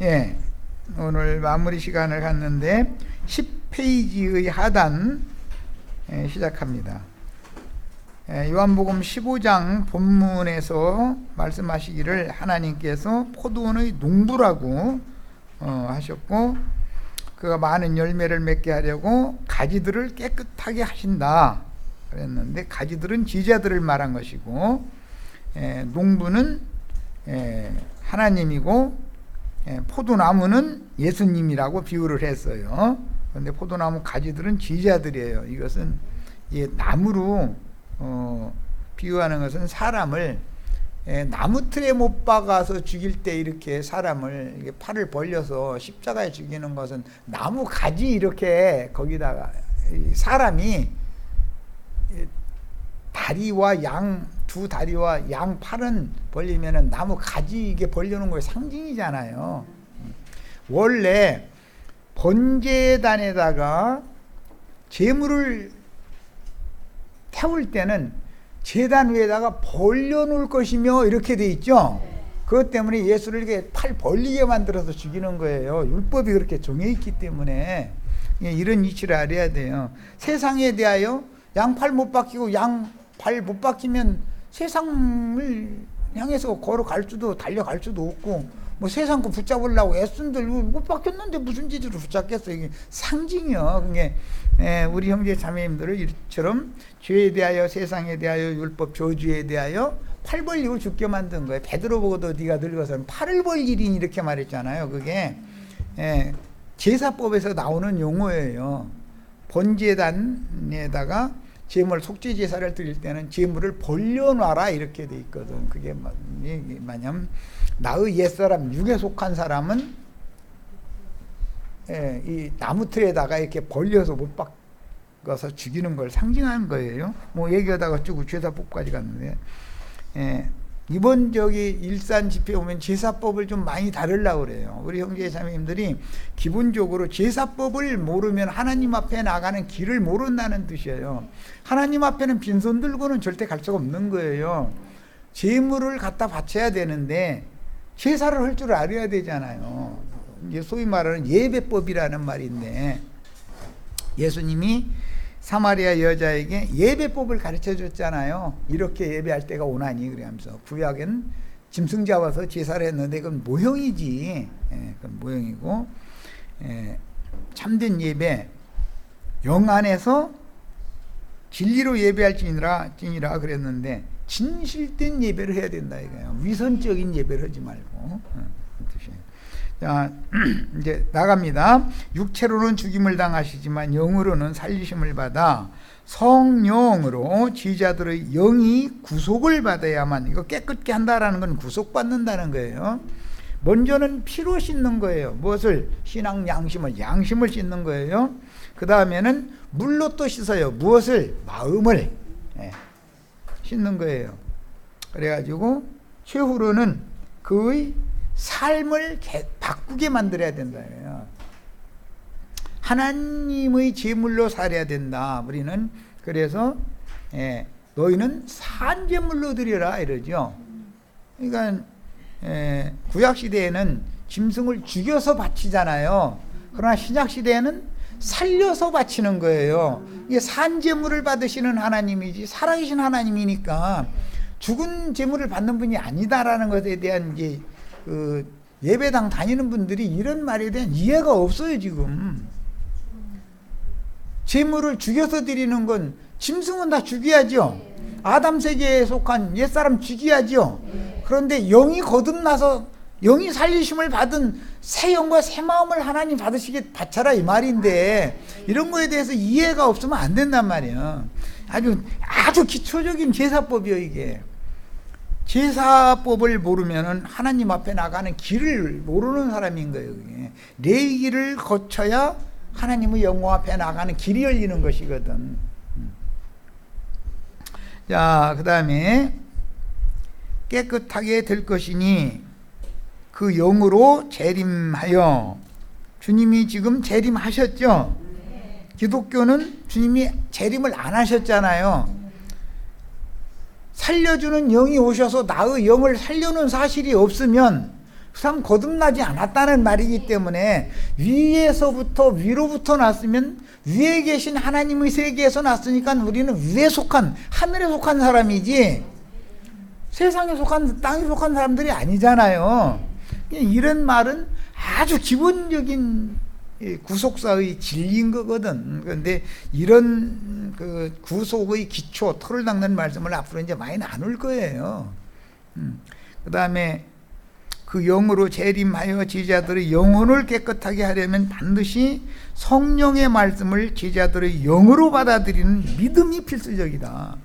예, 오늘 마무리 시간을 갖는데 10페이지의 하단 시작합니다. 요한복음 15장 본문에서 말씀하시기를 하나님께서 포도원의 농부라고 하셨고, 그가 많은 열매를 맺게 하려고 가지들을 깨끗하게 하신다 그랬는데, 가지들은 지자들을 말한 것이고, 농부는 하나님이고, 포도나무는 예수님이라고 비유를 했어요. 그런데 포도나무 가지들은 지자들이에요. 이것은 나무로 비유하는 것은 사람을 나무 틀에 못 박아서 죽일 때 이렇게 사람을 팔을 벌려서 십자가에 죽이는 것은 나무 가지 이렇게 거기다가 사람이 다리와 두 다리와 양 팔은 벌리면은 나무 가지 이게 벌려놓은 거의 상징이잖아요. 원래 번제단에다가 제물을 태울 때는 제단 위에다가 벌려놓을 것이며 이렇게 돼 있죠. 그것 때문에 예수를 이렇게 팔 벌리게 만들어서 죽이는 거예요. 율법이 그렇게 정해 있기 때문에 이런 이치를 알아야 돼요. 세상에 대하여 양팔 못 박히고 양발 못 박히면 세상을 향해서 걸어갈 수도 달려갈 수도 없고, 뭐 세상 거 붙잡으려고 애쓴들 못 박혔는데 무슨 짓으로 붙잡겠어. 이게 상징이요. 그게 우리 형제 자매님들을 이처럼 죄에 대하여, 세상에 대하여, 율법 저주에 대하여 팔 벌리고 죽게 만든 거예요. 베드로 보고도 네가 늙어서는 팔을 벌리리니 이렇게 말했잖아요. 그게 제사법에서 나오는 용어예요. 번제단에다가 제물 속죄 제사를 드릴 때는 제물을 벌려놔라 이렇게 돼 있거든. 그게 뭐냐면 나의 옛사람 육에 속한 사람은 이 나무 틀에다가 이렇게 벌려서 못 박아서 죽이는 걸 상징하는 거예요. 뭐 얘기하다가 쭉 제사법까지 갔는데, 이번 일산 집회 오면 제사법을 좀 많이 다루려고 그래요. 우리 형제 자매님들이 기본적으로 제사법을 모르면 하나님 앞에 나가는 길을 모른다는 뜻이에요. 하나님 앞에는 빈손 들고는 절대 갈 수가 없는 거예요. 제물을 갖다 바쳐야 되는데 제사를 할 줄 알아야 되잖아요. 이제 소위 말하는 예배법이라는 말인데, 예수님이 사마리아 여자에게 예배법을 가르쳐 줬잖아요. 이렇게 예배할 때가 오나니 그러면서. 구약엔 짐승 잡아서 제사를 했는데 그건 모형이지. 그건 모형이고, 참된 영 안에서 진리로 예배할지니라 그랬는데, 진실된 예배를 해야 된다 이거예요. 위선적인 예배를 하지 말고. 자, 이제 나갑니다. 육체로는 죽임을 당하시지만 영으로는 살리심을 받아 성령으로 지자들의 영이 구속을 받아야만, 이거 깨끗게 한다라는 건 구속받는다는 거예요. 먼저는 피로 씻는 거예요. 무엇을? 신앙 양심을 씻는 거예요. 그 다음에는 물로 또 씻어요. 무엇을? 마음을 씻는 거예요. 그래가지고 최후로는 그의 삶을 바꾸게 만들어야 된다. 하나님의 제물로 살아야 된다. 우리는 그래서 너희는 산제물로 드려라 이러죠. 그러니까 구약시대에는 짐승을 죽여서 바치잖아요. 그러나 신약시대에는 살려서 바치는 거예요. 이게 산제물을 받으시는 하나님이지 살아계신 하나님이니까 죽은 제물을 받는 분이 아니다라는 것에 대한 이제 예배당 다니는 분들이 이런 말에 대한 이해가 없어요. 지금 제물을 죽여서 드리는 건, 짐승은 다 죽여야죠. 아담 세계에 속한 옛사람 죽여야죠. 그런데 영이 거듭나서 영이 살리심을 받은 새 영과 새 마음을 하나님 받으시게 바쳐라 이 말인데, 이런 거에 대해서 이해가 없으면 안 된단 말이에요. 아주 기초적인 제사법이요. 이게 제사법을 모르면은 하나님 앞에 나가는 길을 모르는 사람인 거예요. 그게 레위기를 거쳐야 하나님의 영광 앞에 나가는 길이 열리는 것이거든. 자, 그 다음에 깨끗하게 될 것이니 그 영으로 재림하여. 주님이 지금 재림하셨죠? 기독교는 주님이 재림을 안 하셨잖아요. 살려주는 영이 오셔서 나의 영을 살려는 사실이 없으면 그 사람 거듭나지 않았다는 말이기 때문에 위에서부터 위로부터 났으면 위에 계신 하나님의 세계에서 났으니까 우리는 위에 속한 하늘에 속한 사람이지 세상에 속한 땅에 속한 사람들이 아니잖아요. 이런 말은 아주 기본적인 구속사의 진리인 거거든. 그런데 이런 그 구속의 기초, 털을 닦는 말씀을 앞으로 이제 많이 나눌 거예요. 그 다음에 그 영으로 재림하여 제자들의 영혼을 깨끗하게 하려면 반드시 성령의 말씀을 제자들의 영으로 받아들이는 믿음이 필수적이다.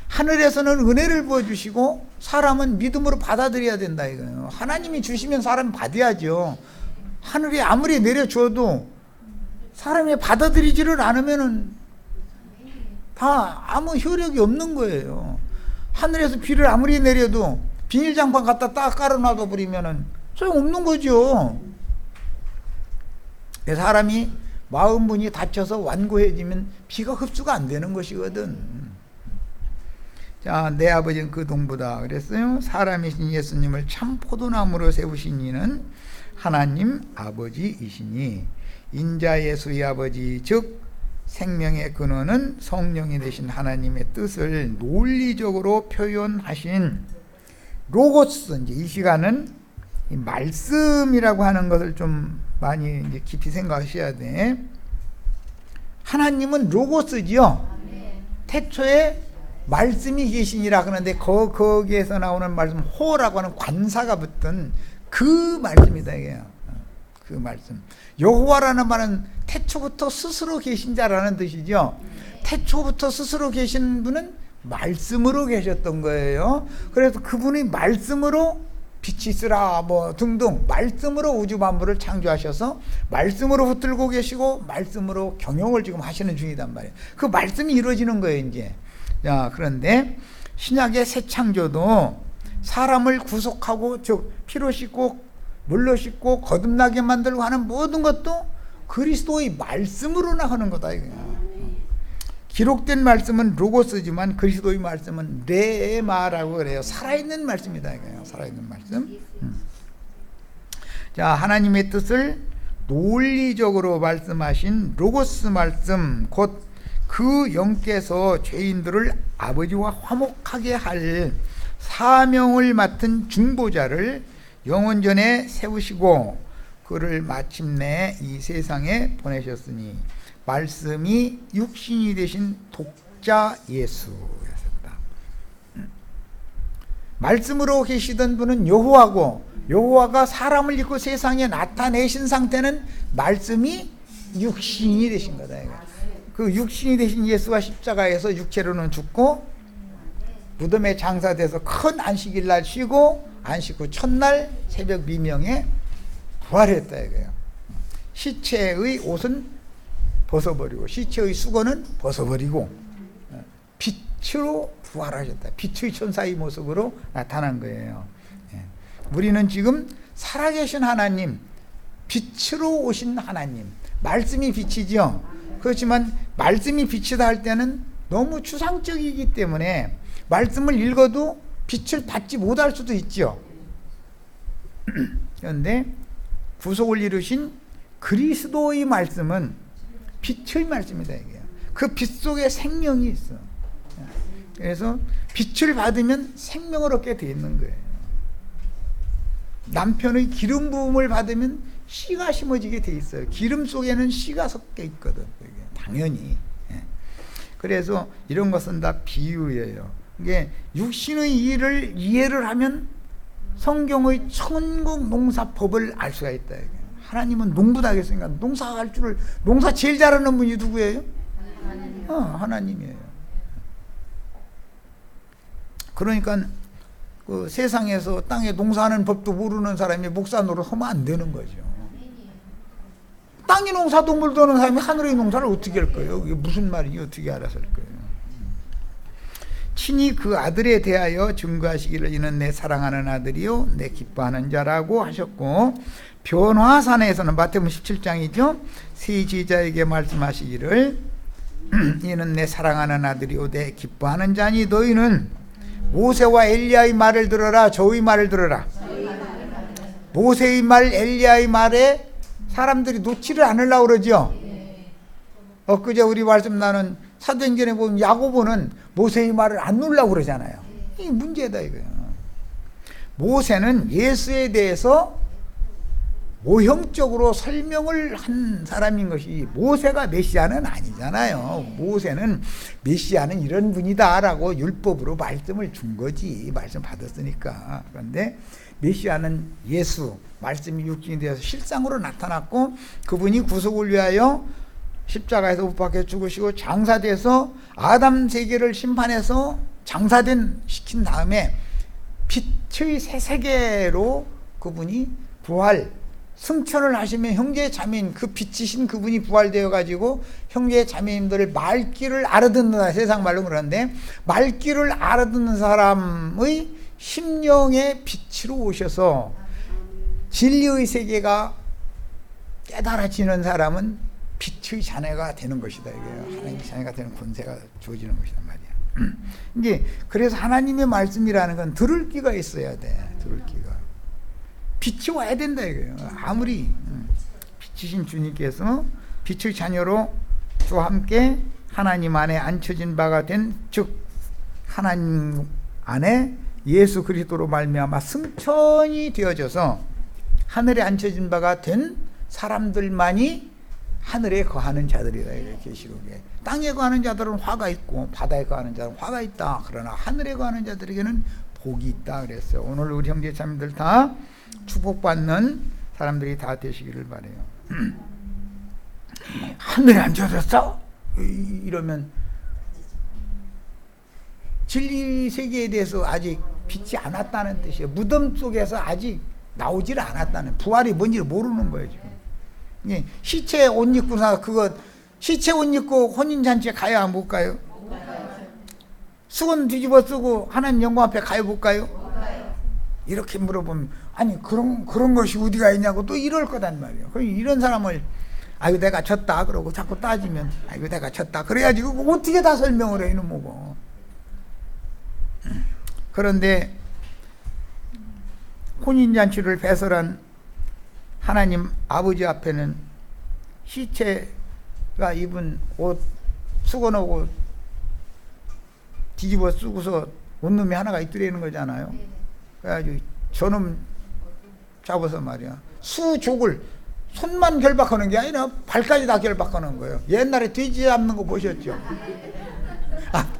하늘에서는 은혜를 부어주시고 사람은 믿음으로 받아들여야 된다 이거예요. 하나님이 주시면 사람이 받아야죠. 하늘이 아무리 내려줘도 사람이 받아들이지를 않으면은 다 아무 효력이 없는 거예요. 하늘에서 비를 아무리 내려도 비닐장판 갖다 딱 깔아놔둬 버리면은 소용없는 거죠. 사람이 마음문이 닫혀서 완고해지면 비가 흡수가 안 되는 것이거든. 자, 내 아버지는 그 동부다 그랬어요. 사람이신 예수님을 참 포도나무로 세우신 이는 하나님 아버지이시니 인자 예수의 아버지 즉 생명의 근원은 성령이 되신 하나님의 뜻을 논리적으로 표현하신 로고스. 이제 이 시간은 이 말씀이라고 하는 것을 좀 많이 이제 깊이 생각하셔야 돼. 하나님은 로고스지요. 태초에 말씀이 계시니라 그러는데 거기에서 나오는 말씀 호라고 하는 관사가 붙은 그 말씀이다 이게요. 그 말씀. 여호와라는 말은 태초부터 스스로 계신 자라는 뜻이죠. 태초부터 스스로 계신 분은 말씀으로 계셨던 거예요. 그래서 그분이 말씀으로 빛이 있으라 뭐 등등 말씀으로 우주 만물을 창조하셔서 말씀으로 붙들고 계시고 말씀으로 경영을 지금 하시는 중이단 말이에요. 그 말씀이 이루어지는 거예요 이제. 자, 그런데 신약의 새 창조도 사람을 구속하고 즉 피로 씻고 물로 씻고 거듭나게 만들고 하는 모든 것도 그리스도의 말씀으로 나가는 거다 이거야. 기록된 말씀은 로고스지만 그리스도의 말씀은 레마라고 그래요. 살아있는 말씀이다 이거예요. 살아있는 말씀. 자, 하나님의 뜻을 논리적으로 말씀하신 로고스 말씀 곧 그 영께서 죄인들을 아버지와 화목하게 할 사명을 맡은 중보자를 영원전에 세우시고 그를 마침내 이 세상에 보내셨으니 말씀이 육신이 되신 독자 예수였다. 말씀으로 계시던 분은 여호와고 여호와가 사람을 입고 세상에 나타내신 상태는 말씀이 육신이 되신 거다. 그 육신이 되신 예수가 십자가에서 육체로는 죽고 무덤에 장사돼서 큰 안식일 날 쉬고 안식 후 첫날 새벽 미명에 부활했다 이거예요. 시체의 옷은 벗어버리고 시체의 수건은 벗어버리고 빛으로 부활하셨다. 빛의 천사의 모습으로 나타난 거예요. 우리는 지금 살아계신 하나님, 빛으로 오신 하나님, 말씀이 빛이죠. 그렇지만 말씀이 빛이다 할 때는 너무 추상적이기 때문에 말씀을 읽어도 빛을 받지 못할 수도 있죠. 그런데 구속을 이루신 그리스도의 말씀은 빛의 말씀이다 이게요. 그 빛 속에 생명이 있어. 그래서 빛을 받으면 생명을 얻게 돼 있는 거예요. 남편의 기름 부음을 받으면 씨가 심어지게 돼 있어요. 기름 속에는 씨가 섞여 있거든. 당연히. 그래서 이런 것은 다 비유예요. 이게 육신의 일을 이해를 하면 성경의 천국 농사법을 알 수가 있다. 하나님은 농부다 하겠으니까 농사할 줄을 농사 제일 잘하는 분이 누구예요? 하나님이에요. 그러니까 그 세상에서 땅에 농사하는 법도 모르는 사람이 목사 노릇하면 안 되는 거죠. 땅의 농사 동물도 하는 사람이 하늘의 농사를 어떻게 할 거예요? 이게 무슨 말인지 어떻게 알아서 할 거예요? 친히 그 아들에 대하여 증거하시기를 이는 내 사랑하는 아들이요 내 기뻐하는 자라고 하셨고 변화산에서는 마태복음 17장이죠. 세 제자에게 말씀하시기를 이는 내 사랑하는 아들이요 내 기뻐하는 자니 너희는 모세와 엘리야의 말을 들어라 저의 말을 들어라. 모세의 말, 엘리야의 말에 사람들이 놓지를 않으려고 그러죠. 엊그제 우리 말씀 나눈 사도행전에 보면 야고보는 모세의 말을 안 놓으려고 그러잖아요. 이 문제다 이거예요. 모세는 예수에 대해서 모형적으로 설명을 한 사람인 것이, 모세가 메시아는 아니잖아요. 모세는 메시아는 이런 분이다라고 율법으로 말씀을 준 거지. 말씀 받았으니까. 그런데 메시아는 예수, 말씀이 육신이 되어서 실상으로 나타났고, 그분이 구속을 위하여 십자가에서 못 박혀 죽으시고 장사돼서 아담 세계를 심판해서 시킨 다음에 빛의 새 세계로 그분이 부활, 승천을 하시면 형제 자매인, 그 빛이신 그분이 부활되어 가지고 형제 자매님들을 말귀를 알아듣는다, 세상 말로 그러는데, 말귀를 알아듣는 사람의 심령의 빛으로 오셔서 진리의 세계가 깨달아지는 사람은 빛의 자녀가 되는 것이다. 이게 하나님의 자녀가 되는 권세가 주어지는 것이란 말이야. 이제 그래서 하나님의 말씀이라는 건 들을 귀가 있어야 돼. 들을 귀가. 빛이 와야 된다 이거예요. 아무리 빛이신 주님께서 빛의 자녀로 주와 함께 하나님 안에 앉혀진 바가 된, 즉 하나님 안에 예수 그리스도로 말미암아 승천이 되어져서 하늘에 앉혀진 바가 된 사람들만이 하늘에 거하는 자들이다. 이렇게 계시록에. 땅에 거하는 자들은 화가 있고 바다에 거하는 자들은 화가 있다. 그러나 하늘에 거하는 자들에게는 복이 있다 그랬어요. 오늘 우리 형제 자매들 다 축복받는 사람들이 다 되시기를 바라요. 하늘에 앉아졌어? 이러면 진리 세계에 대해서 아직 빛이 안 왔다는 뜻이에요. 무덤 속에서 아직 나오질 않았다는, 부활이 뭔지를 모르는 거예요 지금. 예, 시체 옷 입고 그거 시체 옷 입고 혼인잔치에 가야 못 가요? 수건 뒤집어 쓰고 하나님 영광 앞에 가야 못 가요? 이렇게 물어보면 아니 그런 것이 어디가 있냐고 또 이럴 거단 말이에요. 이런 사람을 아이고 내가 졌다 그러고 자꾸 따지면 아이고 내가 졌다 그래야지 그거 어떻게 다 설명을 해 이놈이고. 그런데 혼인잔치를 배설한 하나님 아버지 앞에는 시체가 입은 옷, 수건하고 뒤집어 쓰고서 원룸이 하나가 있더라는 거잖아요. 그래가지고 저놈 잡아서 말이야, 수족을 손만 결박하는 게 아니라 발까지 다 결박하는 거예요. 옛날에 돼지 잡는 거 보셨죠?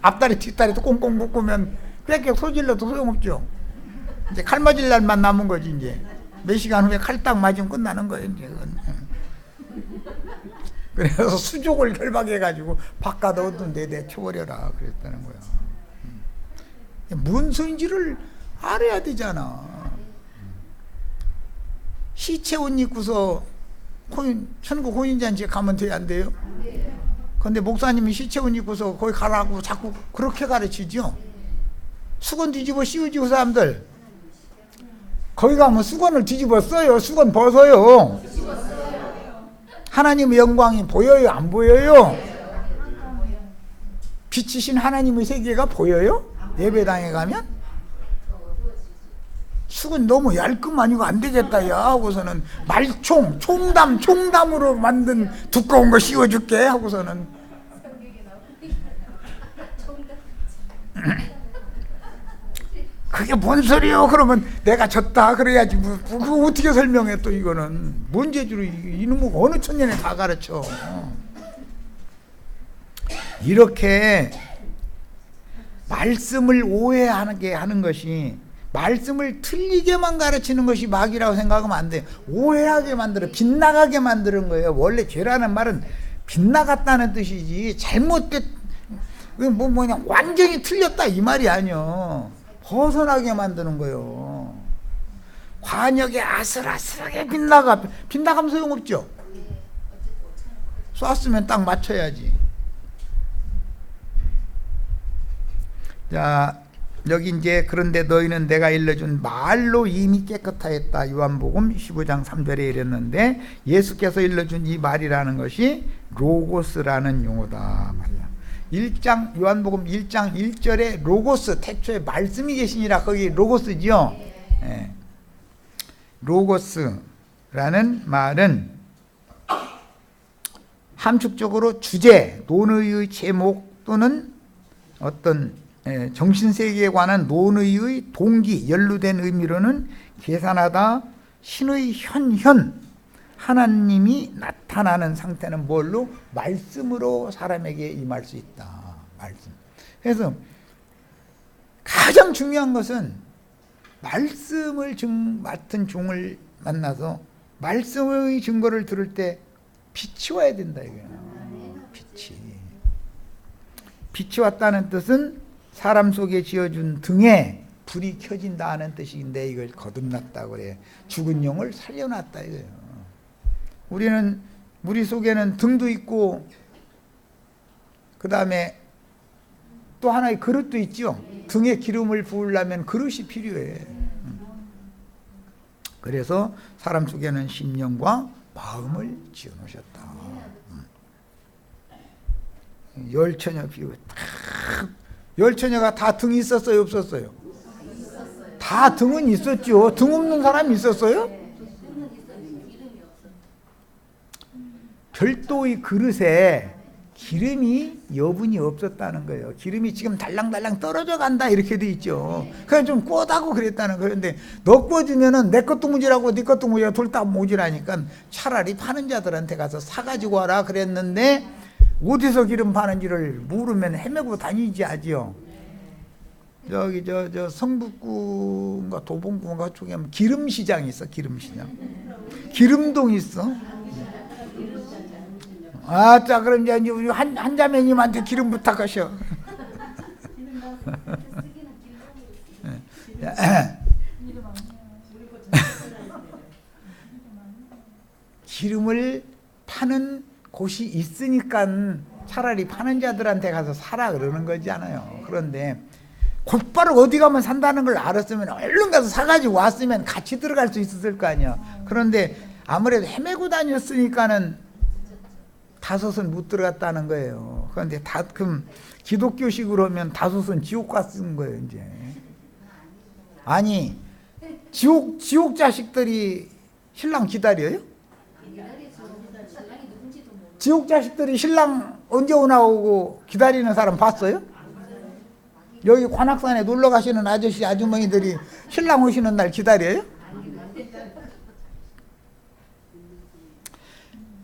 앞다리 뒷다리도 꽁꽁 묶으면 그렇게 소질러도 소용없죠. 이제 칼 맞을 날만 남은 거지. 이제 몇 시간 후에 칼 딱 맞으면 끝나는 거예요. 이제 그래서 수족을 결박해가지고 바깥 어두운 데 내쳐버려라 그랬다는 거야. 뭔 소인지를 알아야 되잖아. 시체 옷 입고서 천국 혼인잔치에 가면 돼요, 안 돼요? 근데 목사님이 시체 옷 입고서 거기 가라고 자꾸 그렇게 가르치죠. 수건 뒤집어 씌우지고 사람들 거기 가면 수건을 뒤집어 써요. 수건 벗어요. 하나님의 영광이 보여요, 안 보여요? 빛이신 하나님의 세계가 보여요? 예배당에 가면? 수건 너무 얇구만 이거 안 되겠다 야 하고서는 총담으로 만든 두꺼운 거 씌워줄게 하고서는 그게 뭔 소리요? 그러면 내가 졌다 그래야지. 그거 어떻게 설명해 또. 이거는 뭔 재주로 이놈은 어느 천년에 다 가르쳐. 이렇게 말씀을 오해하게 하는 것이, 말씀을 틀리게만 가르치는 것이 마귀라고 생각하면 안 돼요. 오해하게 만들어, 빗나가게 만드는 거예요. 원래 죄라는 말은 빗나갔다는 뜻이지 잘못됐 그냥 완전히 틀렸다 이 말이 아니요. 벗어나게 만드는 거예요. 관역에 아슬아슬하게 빗나가면 소용없죠. 쐈으면 딱 맞춰야지. 자, 여기 이제 그런데 너희는 내가 일러준 말로 이미 깨끗하였다. 요한복음 15장 3절에 이랬는데 예수께서 일러준 이 말이라는 것이 로고스라는 용어다 말이야. 요한복음 1장 1절에 로고스, 태초에 말씀이 계시니라, 거기 로고스죠. 예. 로고스라는 말은 함축적으로 주제, 논의의 제목 또는 어떤 정신세계에 관한 논의의 동기, 연루된 의미로는 계산하다, 신의 현현, 하나님이 나타나는 상태는 뭘로? 말씀으로 사람에게 임할 수 있다. 말씀. 그래서 가장 중요한 것은 말씀을 맡은 종을 만나서 말씀의 증거를 들을 때 빛이 와야 된다 이거예요. 빛이 왔다는 뜻은 사람 속에 지어준 등에 불이 켜진다 하는 뜻인데 이걸 거듭났다 그래. 죽은 영을 살려놨다 이거예요. 우리 속에는 등도 있고 그 다음에 또 하나의 그릇도 있죠. 등에 기름을 부으려면 그릇이 필요해. 그래서 사람 속에는 심령과 마음을 지어놓으셨다. 열처녀 비유. 열처녀가 다 등이 있었어요, 없었어요? 다 등은 있었죠. 등 없는 사람이 있었어요? 별도의 그릇에 기름이 여분이 없었다는 거예요. 기름이 지금 달랑달랑 떨어져 간다 이렇게 돼 있죠. 그냥 좀 꼬다고 그랬다는 거예요. 근데 너 꼬주면은 내 것도 무지라고 네 것도 무지라고 둘 다 모지라니까 차라리 파는 자들한테 가서 사가지고 와라 그랬는데 어디서 기름 파는지를 모르면 헤매고 다니지 하지요. 저기 저 성북구인가 도봉구인가 쪽에 하면 기름시장이 있어. 기름시장. 기름동 있어. 자 그럼 이제 우리 한 자매님한테 기름 부탁하셔. 기름을 파는 곳이 있으니까 차라리 파는 자들한테 가서 사라 그러는 거잖아요. 그런데 곧바로 어디 가면 산다는 걸 알았으면 얼른 가서 사가지고 왔으면 같이 들어갈 수 있었을 거 아니야. 그런데 아무래도 헤매고 다녔으니까는 다섯은 못 들어갔다는 거예요. 그런데 그럼 기독교식으로 하면 다섯은 지옥 갔은 거예요, 이제. 아니, 지옥 자식들이 신랑 기다려요? 지옥 자식들이 신랑 언제 오나 오고 기다리는 사람 봤어요? 여기 관악산에 놀러 가시는 아저씨, 아주머니들이 신랑 오시는 날 기다려요?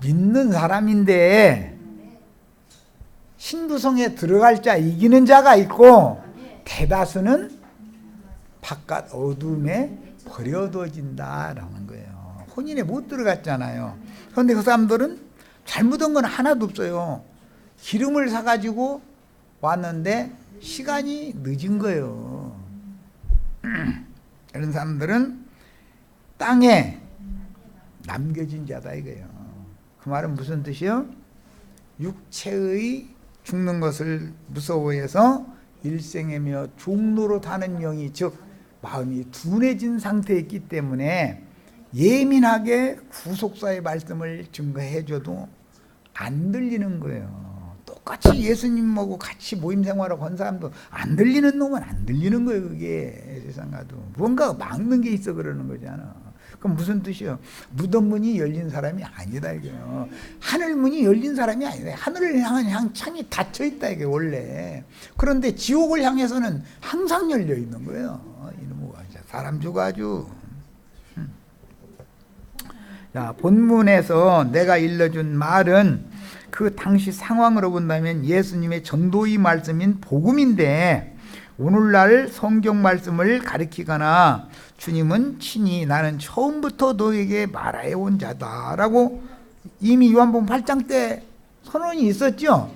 믿는 사람인데 신부성에 들어갈 자, 이기는 자가 있고 대다수는 바깥 어둠에 버려둬진다라는 거예요. 혼인에 못 들어갔잖아요. 그런데 그 사람들은 잘못한 건 하나도 없어요. 기름을 사가지고 왔는데 시간이 늦은 거예요. 이런 사람들은 땅에 남겨진 자다 이거예요. 그 말은 무슨 뜻이요? 육체의 죽는 것을 무서워해서 일생애며 종로로 타는 영이, 즉 마음이 둔해진 상태에 있기 때문에 예민하게 구속사의 말씀을 증거해줘도 안 들리는 거예요. 똑같이 예수님하고 같이 모임 생활을 한 사람도 안 들리는 놈은 안 들리는 거예요. 그게 세상 가도 뭔가 막는 게 있어 그러는 거잖아. 그럼 무슨 뜻이요? 무덤 문이 열린 사람이 아니다 이거요. 하늘 문이 열린 사람이 아니다. 하늘을 향한 창이 닫혀 있다 이게 원래. 그런데 지옥을 향해서는 항상 열려 있는 거예요. 이놈의 사람 죽어가지고. 자, 본문에서 내가 일러준 말은 그 당시 상황으로 본다면 예수님의 전도의 말씀인 복음인데, 오늘날 성경 말씀을 가리키거나 주님은 친히 나는 처음부터 너에게 말해온 자다라고 이미 요한복음 8장 때 선언이 있었죠.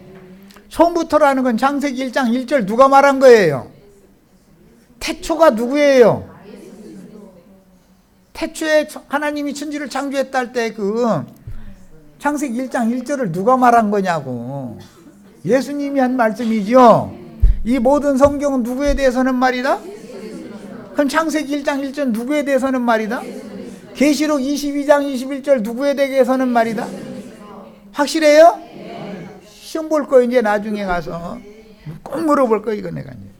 처음부터라는 건 창세기 1장 1절 누가 말한 거예요? 태초가 누구예요? 태초에 하나님이 천지를 창조했다 할 때 그 창세기 1장 1절을 누가 말한 거냐고. 예수님이 한 말씀이죠. 이 모든 성경은 누구에 대해서는 말이다? 그럼 창세기 1장 1절 누구에 대해서는 말이다? 계시록 22장 21절 누구에 대해서는 말이다? 확실해요? 시험 볼 거 이제 나중에 가서 꼭 물어볼 거 이거 내가 이제.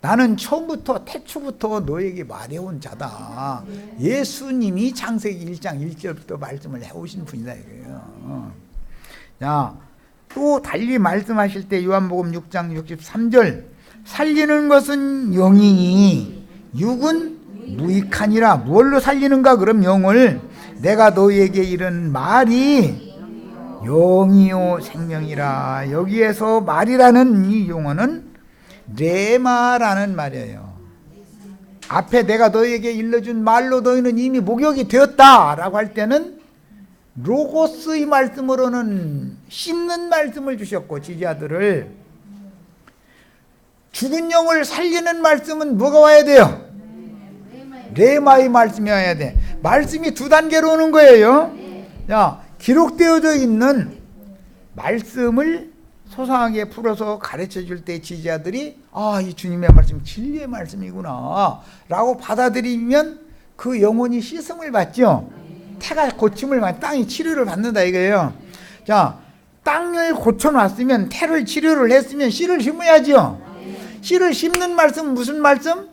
나는 처음부터 태초부터 너에게 말해온 자다. 예수님이 창세기 1장 1절부터 말씀을 해오신 분이다 이거예요. 자, 또 달리 말씀하실 때 요한복음 6장 63절 살리는 것은 영이니 육은 무익하니라. 무엇로 살리는가? 그럼 영을 내가 너희에게 이른 말이 영이요 생명이라. 여기에서 말이라는 이 용어는 레마라는 말이에요. 앞에 내가 너희에게 일러준 말로 너희는 이미 목욕이 되었다라고 할 때는 로고스의 말씀으로는 씻는 말씀을 주셨고 지지아들을 죽은 영을 살리는 말씀은 뭐가 와야 돼요? 레마의 말씀이 와야 돼. 말씀이 두 단계로 오는 거예요. 자, 기록되어져 있는 말씀을 소상하게 풀어서 가르쳐 줄 때 지지아들이 이 주님의 말씀 진리의 말씀이구나 라고 받아들이면 그 영혼이 씻음을 받죠. 태가 고침을 받, 땅이 치료를 받는다 이거예요. 자, 땅을 고쳐놨으면 태를 치료를 했으면 씨를 심어야죠. 씨를 심는 말씀은 무슨 말씀?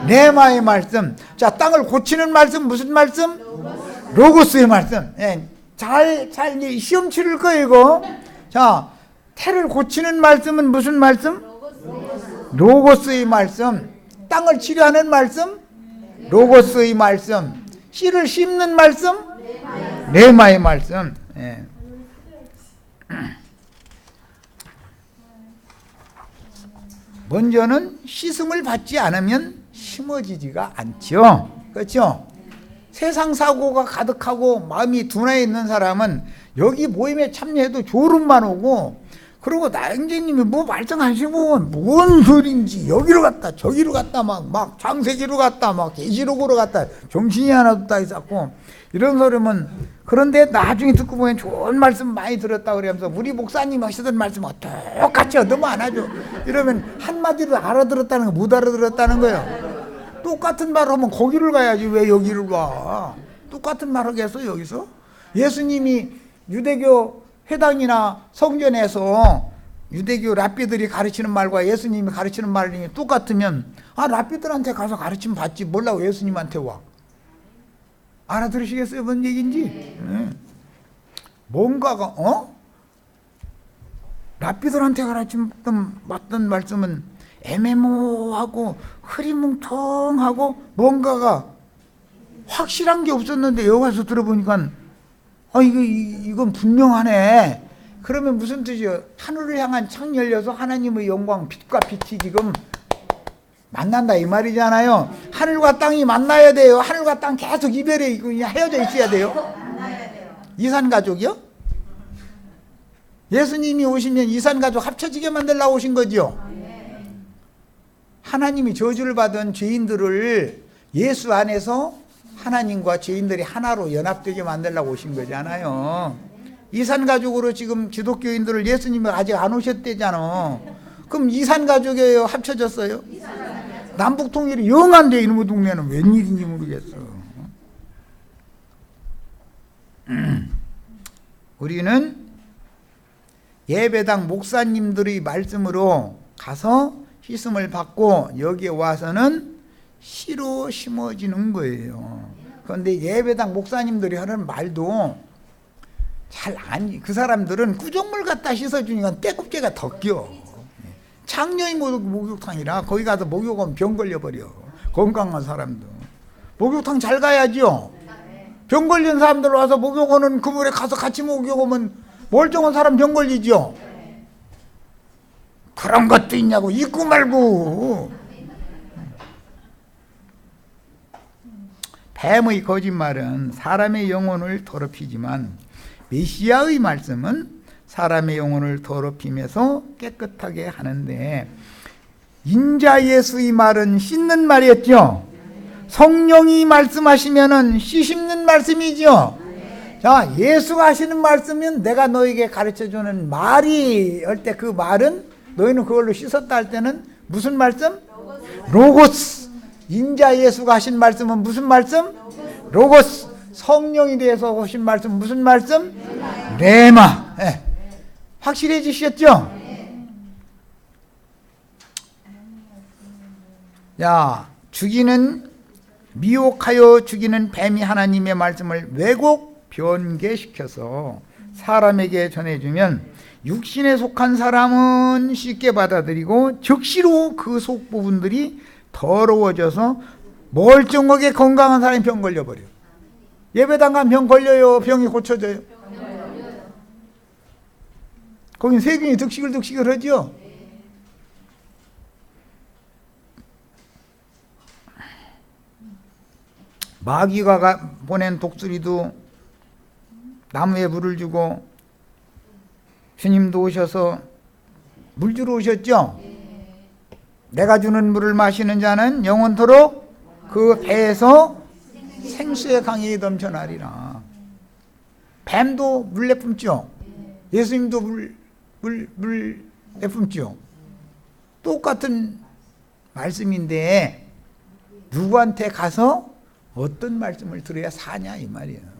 레마의 말씀. 자, 땅을 고치는 말씀 무슨 말씀? 로고스의 말씀. 예, 잘 시험 치를 거예요 이거. 자, 태를 고치는 말씀은 무슨 말씀? 로고스의 말씀. 땅을 치료하는 말씀? 로고스의 말씀. 씨를 심는 말씀? 레마의 말씀. 예. 먼저는 씻음을 받지 않으면 심어지지가 않죠. 그렇죠? 세상 사고가 가득하고 마음이 둔해 있는 사람은 여기 모임에 참여해도 졸음만 오고, 그리고 나영재님이 뭐 말씀하시고 뭔 소린지 여기로 갔다 저기로 갔다 막 창세기로 갔다 막 계시록으로 갔다 정신이 하나도 다 있었고 이런 소리면, 그런데 나중에 듣고 보면 좋은 말씀 많이 들었다 그러면서 우리 목사님 하시던 말씀 똑같이 얻으면 안 하죠. 이러면 한마디로 알아들었다는 거 못 알아들었다는 거예요. 똑같은 말 하면 거기를 가야지 왜 여기를 가. 똑같은 말 하겠어 여기서? 예수님이 유대교 회당이나 성전에서 유대교 랍비들이 가르치는 말과 예수님이 가르치는 말이 똑같으면 랍비들한테 가서 가르침 받지 몰라고 예수님한테 와. 알아들으시겠어요? 뭔 얘기인지? 네. 뭔가가 랍비들한테 가르침 받던 말씀은 애매모호하고 흐리뭉텅하고 뭔가가 확실한 게 없었는데 여기 와서 들어보니까 이건 분명하네. 그러면 무슨 뜻이에요? 하늘을 향한 창 열려서 하나님의 영광, 빛과 빛이 지금 만난다 이 말이잖아요. 하늘과 땅이 만나야 돼요. 하늘과 땅 계속 이별해 있고 헤어져 있어야 돼요. 이산가족이요? 예수님이 오시면 이산가족 합쳐지게 만들려고 오신 거죠. 하나님이 저주를 받은 죄인들을 예수 안에서 하나님과 죄인들이 하나로 연합되게 만들려고 오신 거잖아요. 이산가족으로 지금 기독교인들을 예수님이 아직 안 오셨대잖아. 그럼 이산가족이에요? 합쳐졌어요? 남북통일이 영 안 돼. 이놈의 동네는 웬일인지 모르겠어. 우리는 예배당 목사님들의 말씀으로 가서 씻음을 받고 여기에 와서는 씨로 심어지는 거예요. 그런데 예배당 목사님들이 하는 말도 그 사람들은 구정물 갖다 씻어주니까 때꼽개가 더 껴. 창녀의 목욕탕이라 거기 가서 목욕하면 병 걸려버려. 건강한 사람도 목욕탕 잘 가야죠. 병 걸린 사람들 와서 목욕하는 그 물에 가서 같이 목욕하면 멀쩡한 사람 병 걸리죠. 그런 것도 있냐고. 있고 말고. 뱀의 거짓말은 사람의 영혼을 더럽히지만 메시아의 말씀은 사람의 영혼을 더럽히면서 깨끗하게 하는데, 인자 예수의 말은 씻는 말이었죠. 성령이 말씀하시면은 씻는 말씀이죠. 자, 예수가 하시는 말씀은 내가 너에게 가르쳐주는 말이 할 때 그 말은 너희는 그걸로 씻었다 할 때는 무슨 말씀? 로고스. 인자 예수가 하신 말씀은 무슨 말씀? 로고스. 성령이 대해서 하신 말씀 무슨 말씀? 레마. 네. 확실해지셨죠? 야, 미혹하여 죽이는 뱀이 하나님의 말씀을 왜곡 변개시켜서 사람에게 전해주면 육신에 속한 사람은 쉽게 받아들이고 즉시로 그 속 부분들이 더러워져서 멀쩡하게 건강한 사람이 병 걸려버려요. 예배당 가면 병 걸려요? 병이 고쳐져요? 거긴 세균이 득식을 하죠? 마귀가 보낸 독수리도 나무에 물을 주고 주님도 오셔서 물 주러 오셨죠? 내가 주는 물을 마시는 자는 영원토록 그 배에서 생수의 강이 넘쳐나리라. 뱀도 물 내뿜죠? 예수님도 물 내뿜죠? 똑같은 말씀인데 누구한테 가서 어떤 말씀을 들어야 사냐 이 말이에요.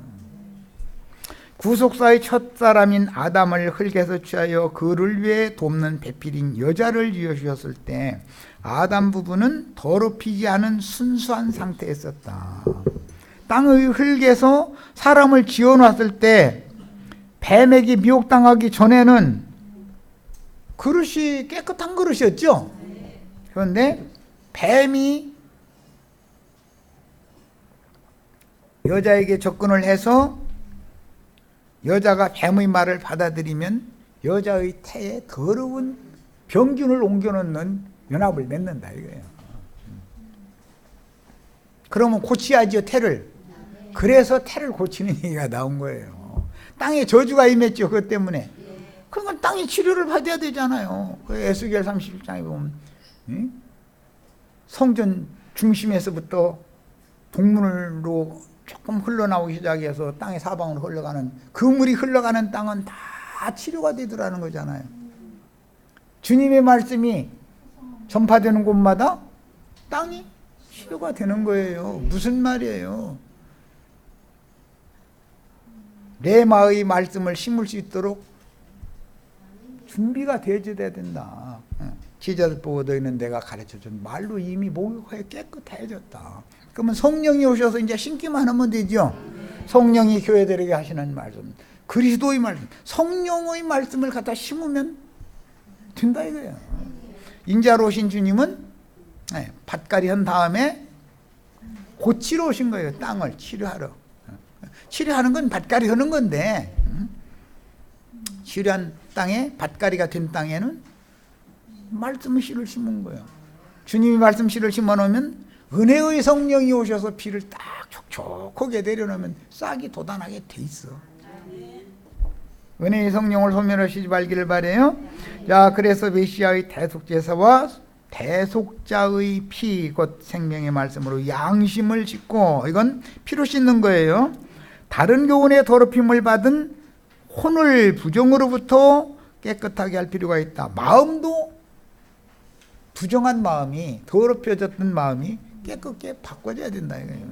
구속사의 첫사람인 아담을 흙에서 취하여 그를 위해 돕는 배필인 여자를 지으셨을 때 아담 부부는 더럽히지 않은 순수한 상태에 있었다. 땅의 흙에서 사람을 지어놨을 때 뱀에게 미혹당하기 전에는 그릇이 깨끗한 그릇이었죠. 그런데 뱀이 여자에게 접근을 해서 여자가 뱀의 말을 받아들이면 여자의 태에 더러운 병균을 옮겨놓는 연합을 맺는다 이거예요. 그러면 고쳐야죠, 태를. 그래서 태를 고치는 얘기가 나온 거예요. 땅에 저주가 임했죠, 그것 때문에. 그러면 땅이 치료를 받아야 되잖아요. 그 에스겔 37장에 보면 성전 중심에서부터 동문으로 조금 흘러나오기 시작해서 땅의 사방으로 흘러가는 그 물이 흘러가는 땅은 다 치료가 되더라는 거잖아요. 주님의 말씀이 전파되는 곳마다 땅이 치료가 되는 거예요. 무슨 말이에요? 레마의 말씀을 심을 수 있도록 준비가 되어져야 된다. 지자들 보고 너희는 내가 가르쳐준 말로 이미 목욕하여 깨끗해졌다. 그러면 성령이 오셔서 이제 심기만 하면 되죠. 성령이 교회들에게 하시는 말씀, 그리스도의 말씀, 성령의 말씀을 갖다 심으면 된다 이거예요. 인자로 오신 주님은 밭갈이 한 다음에 고치러 오신 거예요. 땅을 치료하러. 치료하는 건 밭갈이 하는 건데 치료한 땅에, 밭갈이가 된 땅에는 말씀의 씨를 심은 거예요. 주님이 말씀 씨를 심어놓으면 은혜의 성령이 오셔서 비를 딱 촉촉하게 내려놓으면 싹이 돋아나게 돼 있어. 은혜의 성령을 소멸하시지 말기를 바래요. 자, 그래서 메시아의 대속제사와 대속자의 피, 곧 생명의 말씀으로 양심을 씻고, 이건 피로 씻는 거예요. 다른 교훈의 더럽힘을 받은 혼을 부정으로부터 깨끗하게 할 필요가 있다. 마음도 부정한 마음이, 더럽혀졌던 마음이 깨끗게 바꿔져야 된다 이거예요.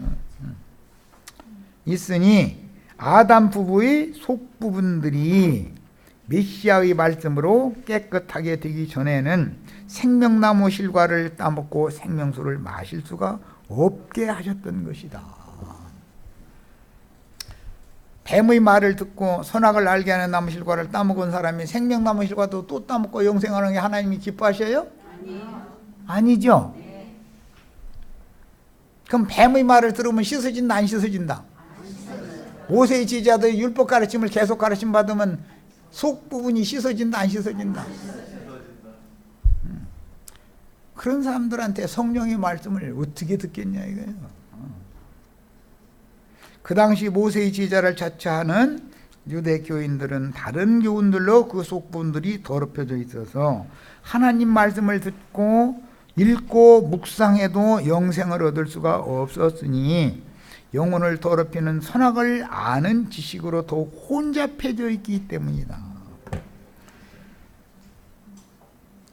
있으니 아담 부부의 속 부분들이 메시아의 말씀으로 깨끗하게 되기 전에는 생명나무 실과를 따먹고 생명수를 마실 수가 없게 하셨던 것이다. 뱀의 말을 듣고 선악을 알게 하는 나무 실과를 따먹은 사람이 생명나무 실과도 또 따먹고 영생하는 게 하나님이 기뻐하셔요? 아니죠. 그럼 뱀의 말을 들으면 씻어진다 안 씻어진다? 모세의 제자들이 율법 가르침을 계속 가르침 받으면 속 부분이 씻어진다 안 씻어진다? 그런 사람들한테 성령의 말씀을 어떻게 듣겠냐 이거예요. 그 당시 모세의 제자를 자처하는 유대 교인들은 다른 교훈들로 그 속 부분들이 더럽혀져 있어서 하나님 말씀을 듣고 읽고 묵상해도 영생을 얻을 수가 없었으니 영혼을 더럽히는 선악을 아는 지식으로 더욱 혼잡해져 있기 때문이다.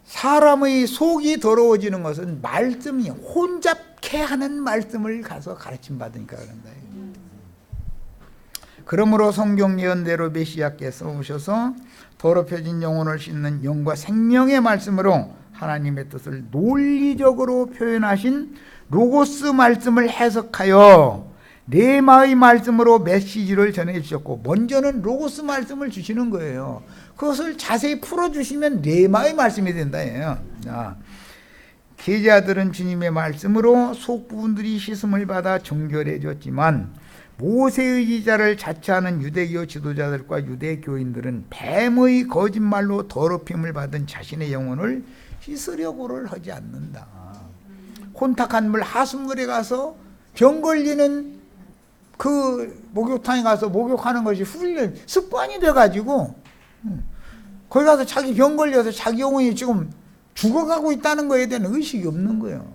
사람의 속이 더러워지는 것은 말씀이 혼잡케 하는 말씀을 가서 가르침 받으니까 그런다. 그러므로 성경 예언대로 메시아께서 오셔서 더럽혀진 영혼을 씻는 영과 생명의 말씀으로 하나님의 뜻을 논리적으로 표현하신 로고스 말씀을 해석하여 레마의 말씀으로 메시지를 전해주셨고, 먼저는 로고스 말씀을 주시는 거예요. 그것을 자세히 풀어주시면 레마의 말씀이 된다. 제자들은 주님의 말씀으로 속부분들이 씻음을 받아 정결해졌지만, 모세의 지자를 자처하는 유대교 지도자들과 유대교인들은 뱀의 거짓말로 더럽힘을 받은 자신의 영혼을 씻으려고를 하지 않는다. 혼탁한 물, 하수물에 가서 병 걸리는 그 목욕탕에 가서 목욕하는 것이 훈련, 습관이 돼가지고 거기 가서 자기 병 걸려서 자기 영혼이 지금 죽어가고 있다는 거에 대한 의식이 없는 거예요.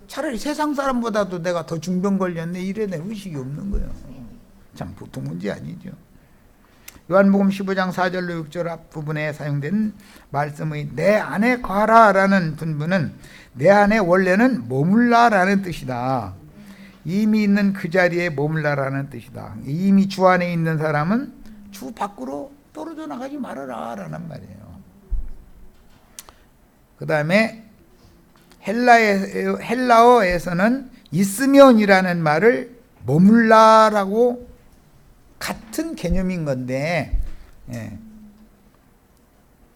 차라리 세상 사람보다도 내가 더 중병 걸렸네, 이래 대한 의식이 없는 거예요. 참 보통 문제 아니죠. 요한복음 15장 4절로 6절 앞부분에 사용된 말씀의 내 안에 거하라라는 분부는 내 안에 원래는 머물라라는 뜻이다. 이미 있는 그 자리에 머물라라는 뜻이다. 이미 주 안에 있는 사람은 주 밖으로 떨어져 나가지 말아라 라는 말이에요. 그 다음에 헬라어에서는 있으면이라는 말을 머물라라고 같은 개념인 건데,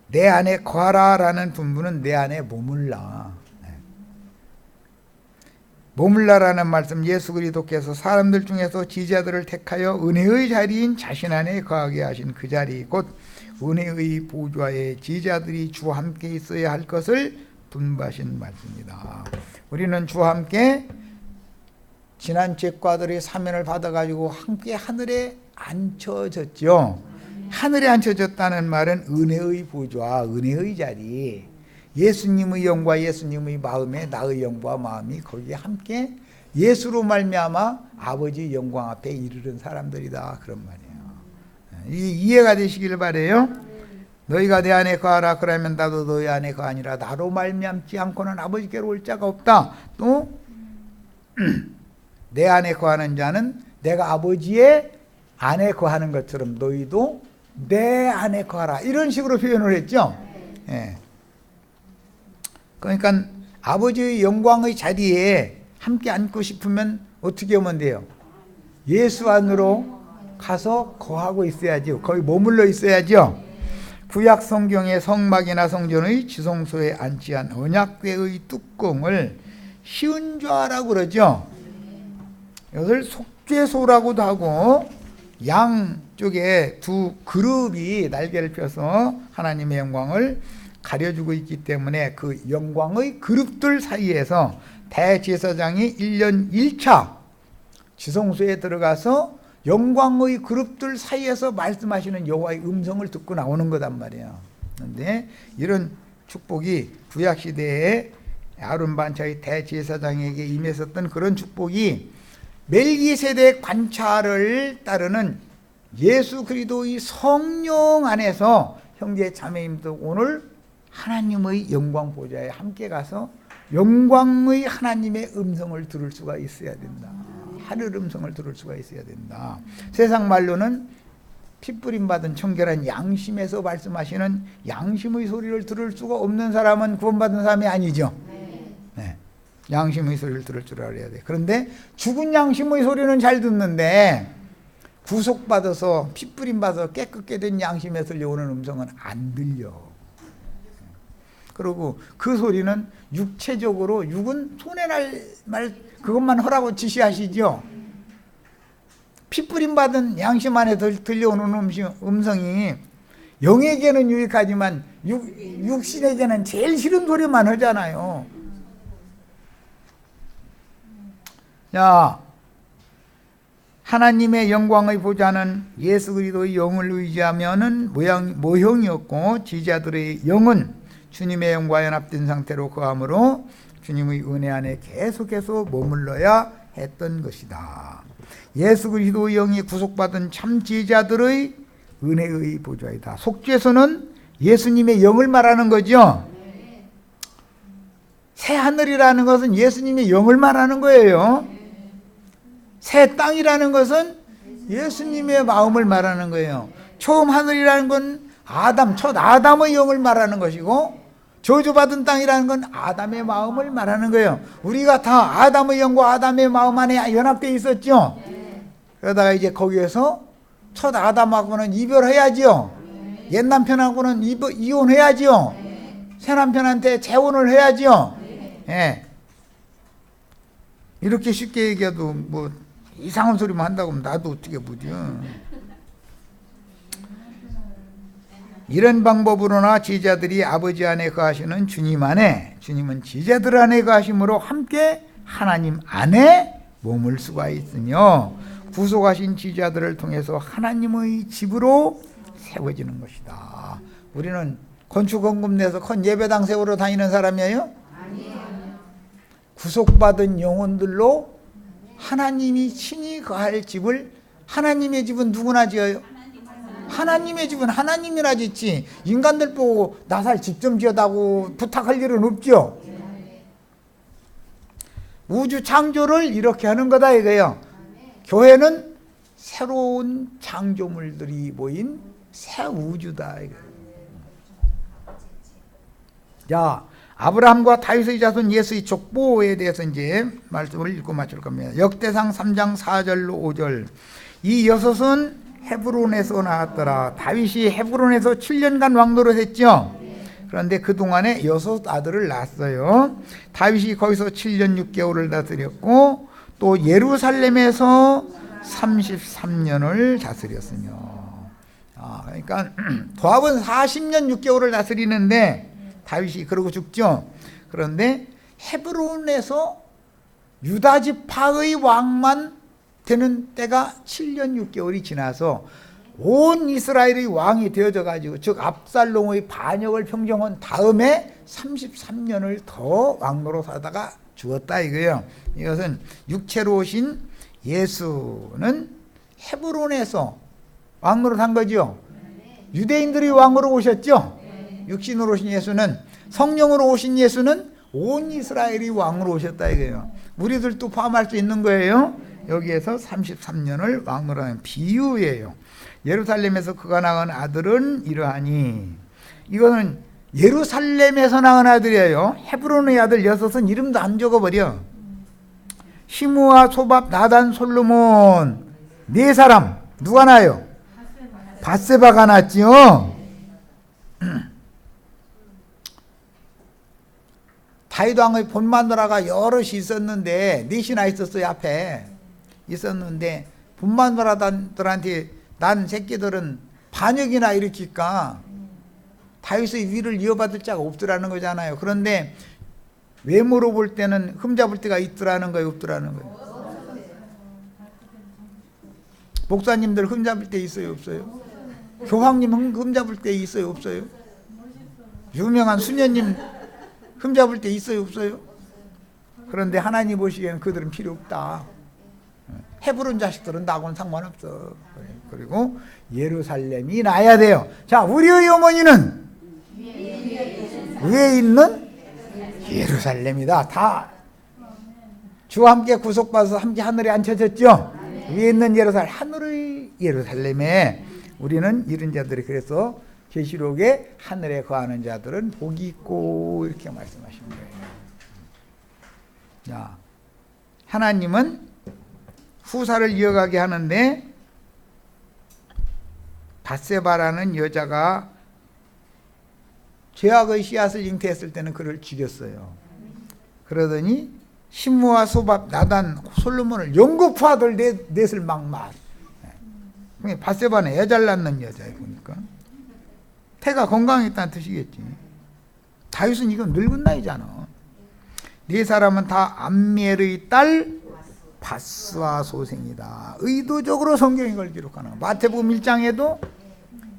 내 안에 거하라라는 분부는 내 안에 머물라. 머물라라는 말씀, 예수 그리스도께서 사람들 중에서 지자들을 택하여 은혜의 자리인 자신 안에 거하게 하신 그 자리, 곧 은혜의 보좌에 지자들이 주와 함께 있어야 할 것을 분부하신 말씀입니다. 우리는 주와 함께 지난 죄과들의 사면을 받아가지고 함께 하늘에 앉혀졌죠. 하늘에 앉혀졌다는 말은 은혜의 보좌, 은혜의 자리, 예수님의 영과 예수님의 마음에 나의 영과 마음이 거기에 함께 예수로 말미암아 아버지 영광 앞에 이르는 사람들이다, 그런 말이에요. 이해가 되시길 바라요. 너희가 내 안에 거하라, 그러면 나도 너희 안에 거하니라. 나로 말미암지 않고는 아버지께로 올 자가 없다. 또 내 안에 거하는 자는 내가 아버지의 안에 거하는 것처럼 너희도 내 안에 거하라, 이런 식으로 표현을 했죠. 그러니까 아버지의 영광의 자리에 함께 앉고 싶으면 어떻게 하면 돼요? 예수 안으로 가서 거하고 있어야죠. 거기 머물러 있어야죠. 구약 성경의 성막이나 성전의 지성소에 앉지 않은 언약궤의 뚜껑을 시은좌라고 그러죠. 이것을 속죄소라고도 하고, 양쪽에 두 그룹이 날개를 펴서 하나님의 영광을 가려주고 있기 때문에 그 영광의 그룹들 사이에서 대제사장이 1년 1차 지성소에 들어가서 영광의 그룹들 사이에서 말씀하시는 여호와의 음성을 듣고 나오는 거단 말이에요. 그런데 이런 축복이 구약시대에 아론 반차의 대제사장에게 임했었던 그런 축복이 멜기세덱 관찰을 따르는 예수 그리스도의 성령 안에서 형제 자매님도 오늘 하나님의 영광 보좌에 함께 가서 영광의 하나님의 음성을 들을 수가 있어야 된다. 하늘 음성을 들을 수가 있어야 된다. 세상 말로는 핏부림 받은 청결한 양심에서 말씀하시는 양심의 소리를 들을 수가 없는 사람은 구원받은 사람이 아니죠. 네. 양심의 소리를 들을 줄 알아야 돼. 그런데 죽은 양심의 소리는 잘 듣는데 구속받아서 핏부림 받아서 깨끗게 된 양심에 들려오는 음성은 안 들려. 그리고 그 소리는 육체적으로, 육은 손해날 말 그것만 하라고 지시하시죠. 핏부림 받은 양심 안에 들려오는 음성이 영에게는 유익하지만 육신에게는 제일 싫은 소리만 하잖아요. 자, 하나님의 영광의 보좌는 예수 그리스도의 영을 의지하면은 모형이었고, 지자들의 영은 주님의 영과 연합된 상태로 거함으로 주님의 은혜 안에 계속해서 머물러야 했던 것이다. 예수 그리스도의 영이 구속받은 참 지자들의 은혜의 보좌이다. 속죄소는 예수님의 영을 말하는 거죠. 새 하늘이라는 것은 예수님의 영을 말하는 거예요. 새 땅이라는 것은 예수님의 마음을 말하는 거예요. 처음 하늘이라는 건 첫 아담의 영을 말하는 것이고, 저주받은 땅이라는 건 아담의 마음을 말하는 거예요. 우리가 다 아담의 영과 아담의 마음 안에 연합되어 있었죠. 그러다가 이제 거기에서 첫 아담하고는 이별해야지요. 옛 남편하고는 이혼해야지요. 새 남편한테 재혼을 해야지요. 예. 이렇게 쉽게 얘기해도 뭐 이상한 소리만 한다고 하면 나도 어떻게 보죠. 이런 방법으로나 제자들이 아버지 안에 거하시는 주님 안에, 주님은 제자들 안에 거하심으로 함께 하나님 안에 머물 수가 있으며 구속하신 제자들을 통해서 하나님의 집으로 세워지는 것이다. 우리는 건축헌금 내서 큰 예배당 세우러 다니는 사람이에요? 아니에요. 구속받은 영혼들로 하나님이 친히 거할 집을, 하나님의 집은 누구나 지어요? 하나님의 집은 하나님이나 짓지 인간들 보고 나살 집 좀 지어다고 부탁할 일은 없죠. 우주 창조를 이렇게 하는 거다 이거예요. 교회는 새로운 창조물들이 모인 새 우주다 이거예요. 자, 아브라함과 다윗의 자손 예수의 족보에 대해서 이제 말씀을 읽고 마칠 겁니다. 역대상 3장 4절로 5절. 이 여섯은 헤브론에서 나왔더라. 다윗이 헤브론에서 7년간 왕노릇했죠. 그런데 그동안에 6 아들을 낳았어요. 다윗이 거기서 7년 6개월을 다스렸고 또 예루살렘에서 33년을 다스렸으며, 그러니까 도합은 40년 6개월을 다스리는데 다윗이 그러고 죽죠. 그런데 헤브론에서 유다 지파의 왕만 되는 때가 7년 6개월이 지나서 온 이스라엘의 왕이 되어져 가지고, 즉 압살롬의 반역을 평정한 다음에 33년을 더 왕노릇 하다가 죽었다 이거예요. 이것은 육체로 오신 예수는 헤브론에서 왕노릇 한 거죠. 유대인들이 왕으로 오셨죠. 육신으로 오신 예수는, 성령으로 오신 예수는 온 이스라엘이 왕으로 오셨다 이거예요. 우리들도 포함할 수 있는 거예요. 여기에서 33년을 왕으로 하는 비유예요. 예루살렘에서 그가 낳은 아들은 이러하니, 이거는 예루살렘에서 낳은 아들이에요. 헤브론의 아들 6은 이름도 안 적어버려. 시므아, 소밥, 나단, 솔로몬 4사람 누가 나요? 밧세바가 낳았지요. 다윗 왕의 본마누라가 여럿이 있었는데, 넷이나 있었어요. 앞에 있었는데 본마누라들한테 난 새끼들은 반역이나 일으킬까 다윗의 위를 이어받을 자가 없더라는 거잖아요. 그런데 외모로 볼 때는 흠잡을 때가 있더라는 거예요, 없더라는 거예요? 목사님들 흠잡을 때 있어요, 없어요? 교황님 흠잡을 때 있어요, 없어요? 유명한 수녀님 흠잡을 때 있어요, 없어요? 그런데 하나님 보시기에는 그들은 필요 없다. 헤브론 자식들은 나하고는 상관없어. 그리고 예루살렘이 나야 돼요. 자, 우리의 어머니는 위에 있는 예루살렘이다. 다 주와 함께 구속받아서 함께 하늘에 앉혀졌죠. 위에 있는 예루살렘, 하늘의 예루살렘에 우리는 이런 자들이, 그래서 계시록에 하늘에 거하는 자들은 복이 있고 이렇게 말씀하신 거예요. 자, 하나님은 후사를 이어가게 하는데 밧세바라는 여자가 죄악의 씨앗을 잉태했을 때는 그를 죽였어요. 그러더니 시므아, 소밥, 나단, 솔로몬을 영거푸 아들 넷을 막 밧세바는 애 잘 낳는 여자예요. 보니까 태가 건강했다는 뜻이겠지. 다윗은 이건 늙은 나이잖아. 4사람은 다 암미엘의 딸 밧스와 소생이다. 의도적으로 성경이 걸 기록하는 거야. 마태복음 1장에도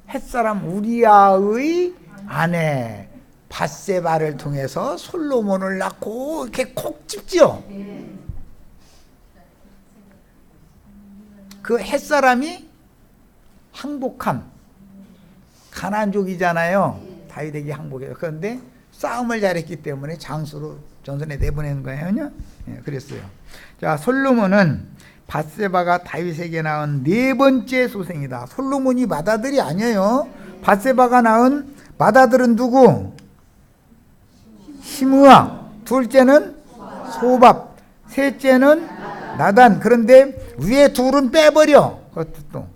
햇사람 우리아의 아내 밧세바를 통해서 솔로몬을 낳고 이렇게 콕 집죠. 그 햇사람이 항복한 가나안족이잖아요. 다윗에게 항복해요. 그런데 싸움을 잘했기 때문에 장수로 전선에 내보내는 거예요. 그랬어요. 자, 솔로몬은 밧세바가 다윗에게 낳은 4번째 소생이다. 솔로몬이 맏아들이 아니에요. 밧세바가 낳은 맏아들은 누구? 시므아, 둘째는 소밥, 셋째는 나단. 그런데 위에 둘은 빼버려. 그것도 또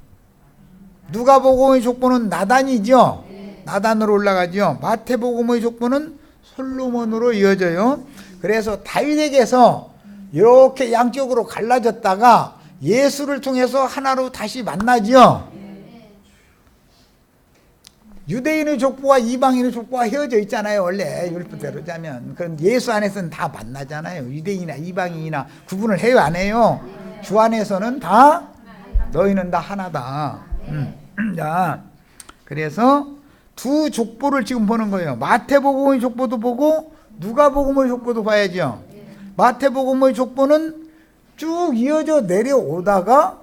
누가복음의 족보는 나단이죠. 나단으로 올라가죠. 마태복음의 족보는 솔로몬으로 이어져요. 그래서 다윗에게서 이렇게 양쪽으로 갈라졌다가 예수를 통해서 하나로 다시 만나죠. 유대인의 족보와 이방인의 족보가 헤어져 있잖아요. 원래 율법대로 자면. 그럼 예수 안에서는 다 만나잖아요. 유대인이나 이방인이나 구분을 해요, 안 해요? 주 안에서는 다 너희는 다 하나다. 자, 그래서 두 족보를 지금 보는 거예요. 마태복음의 족보도 보고 누가복음의 족보도 봐야죠. 마태복음의 족보는 쭉 이어져 내려오다가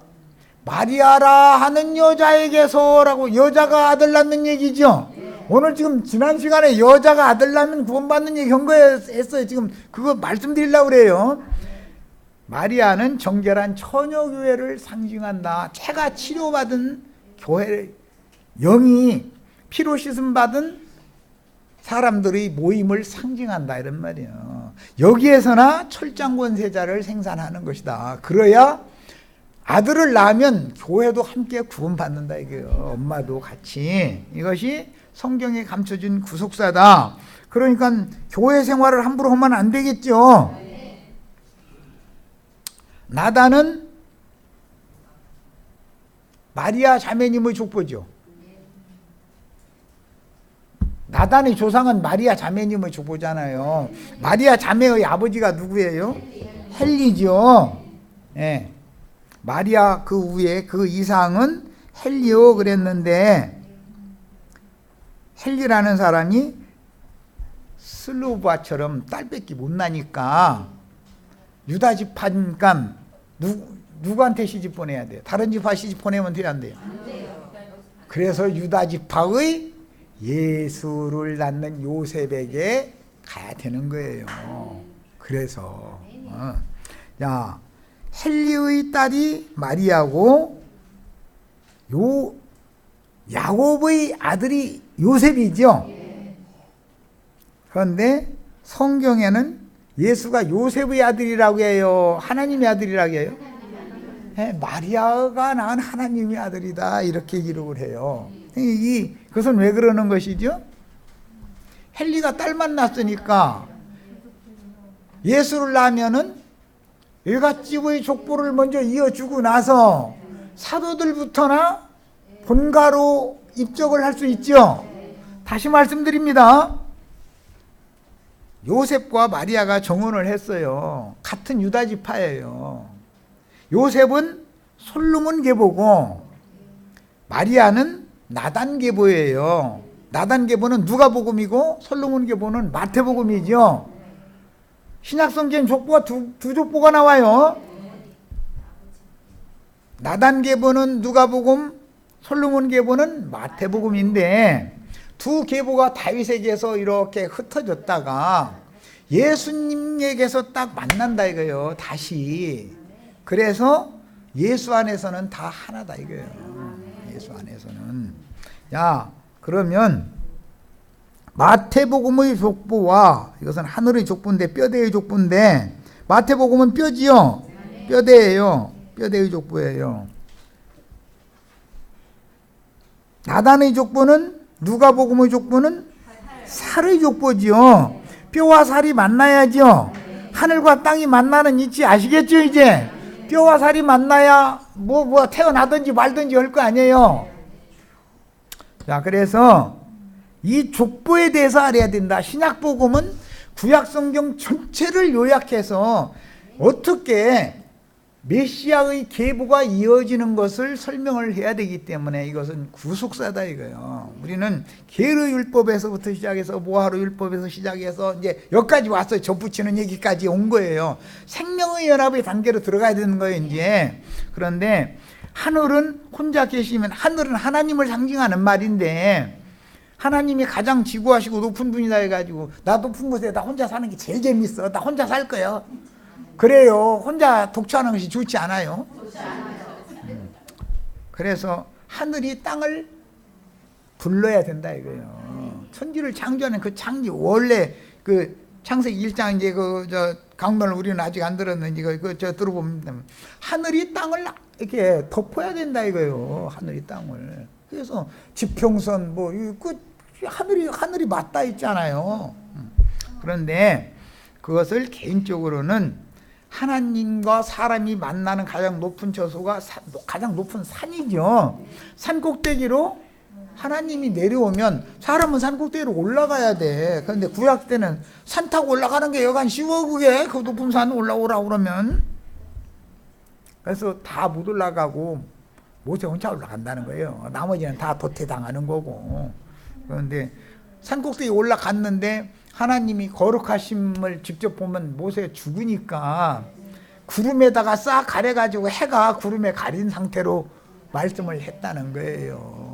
마리아라 하는 여자에게서라고, 여자가 아들 낳는 얘기죠. 오늘 지금 지난 시간에 여자가 아들 낳으면 구원받는 얘기 한 거였어요. 지금 그거 말씀드리려고 그래요. 마리아는 정결한 처녀교회를 상징한다. 죄가 치료받은 교회, 영이 피로 씻음 받은 사람들의 모임을 상징한다, 이런 말이에요. 여기에서나 철장권세자를 생산하는 것이다. 그래야 아들을 낳으면 교회도 함께 구원받는다, 이거예요. 엄마도 같이. 이것이 성경에 감춰진 구속사다. 그러니까 교회 생활을 함부로 하면 안 되겠죠. 나단은 마리아 자매님의 족보죠. 나단의 조상은 마리아 자매님의 족보잖아요. 마리아 자매의 아버지가 누구예요? 헬리죠. 예. 마리아 그 위에 그 이상은 헬리오 그랬는데, 헬리라는 사람이 슬로바처럼 딸밖에 못 나니까 유다 지파니까 누구한테 시집 보내야 돼요? 다른 지파 시집 보내면 돼요, 안 돼요? 그래서 유다 지파의 예수를 낳는 요셉에게 가야 되는 거예요. 그래서 자, 헬리의 딸이 마리아고 야곱의 아들이 요셉이죠. 그런데 성경에는 예수가 요셉의 아들이라고 해요, 하나님의 아들이라고 해요? 네, 마리아가 낳은 하나님의 아들이다, 이렇게 기록을 해요. 그것은 왜 그러는 것이죠? 헬리가 딸만 낳았으니까 예수를 낳으면은 일갓집의 족보를 먼저 이어주고 나서 사도들부터나 본가로 입적을 할 수 있죠. 다시 말씀드립니다. 요셉과 마리아가 정혼을 했어요. 같은 유다 지파예요. 요셉은 솔로몬 계보고 마리아는 나단 계보예요. 나단 계보는 누가복음이고 솔로몬 계보는 마태복음이죠. 신약성경 족보가 두 족보가 나와요. 나단 계보는 누가복음, 솔로몬 계보는 마태복음인데, 두 계보가 다윗에게서 이렇게 흩어졌다가 예수님에게서 딱 만난다 이거예요, 다시. 그래서 예수 안에서는 다 하나다 이거예요. 예수 안에서는. 야, 그러면 마태복음의 족보와, 이것은 하늘의 족보인데 뼈대의 족보인데, 마태복음은 뼈지요. 뼈대예요. 뼈대의 족보예요. 나단의 족보는, 누가복음의 족보는 살의 족보지요. 뼈와 살이 만나야죠. 하늘과 땅이 만나는 이치 아시겠죠? 이제 뼈와 살이 만나야 뭐 태어나든지 말든지 할 거 아니에요. 자, 그래서 이 족보에 대해서 알아야 된다. 신약복음은 구약성경 전체를 요약해서 어떻게 메시아의 계보가 이어지는 것을 설명을 해야 되기 때문에 이것은 구속사다 이거예요. 우리는 계르 율법에서부터 시작해서 모하로 율법에서 시작해서 이제 여기까지 왔어요. 접붙이는 얘기까지 온 거예요. 생명의 연합의 단계로 들어가야 되는 거예요, 이제. 그런데 하늘은 혼자 계시면, 하늘은 하나님을 상징하는 말인데, 하나님이 가장 지구하시고 높은 분이다 해가지고 나 높은 곳에 나 혼자 사는 게 제일 재밌어, 나 혼자 살 거야, 그래요. 혼자 독처하는 것이 좋지 않아요. 그래서 하늘이 땅을 불러야 된다 이거예요. 천지를 창조하는 그 창조, 원래 그 창세기 1장 이제 강론을 우리는 아직 안 들었는지 들어보면 하늘이 땅을 이렇게 덮어야 된다 이거예요. 하늘이 땅을. 그래서 지평선 하늘이 맞닿아 있잖아요. 그런데 그것을 개인적으로는 하나님과 사람이 만나는 가장 높은 저소가 가장 높은 산이죠. 산 꼭대기로 하나님이 내려오면 사람은 산 꼭대기로 올라가야 돼. 그런데 구약 때는 산 타고 올라가는 게 여간 쉬워. 그게 그 높은 산 올라오라 그러면. 그래서 다 못 올라가고 모세 혼자 올라간다는 거예요. 나머지는 다 도태당하는 거고. 그런데 산 꼭대기 올라갔는데 하나님이 거룩하심을 직접 보면 모세 죽으니까 구름에다가 싹 가려가지고 해가 구름에 가린 상태로 말씀을 했다는 거예요.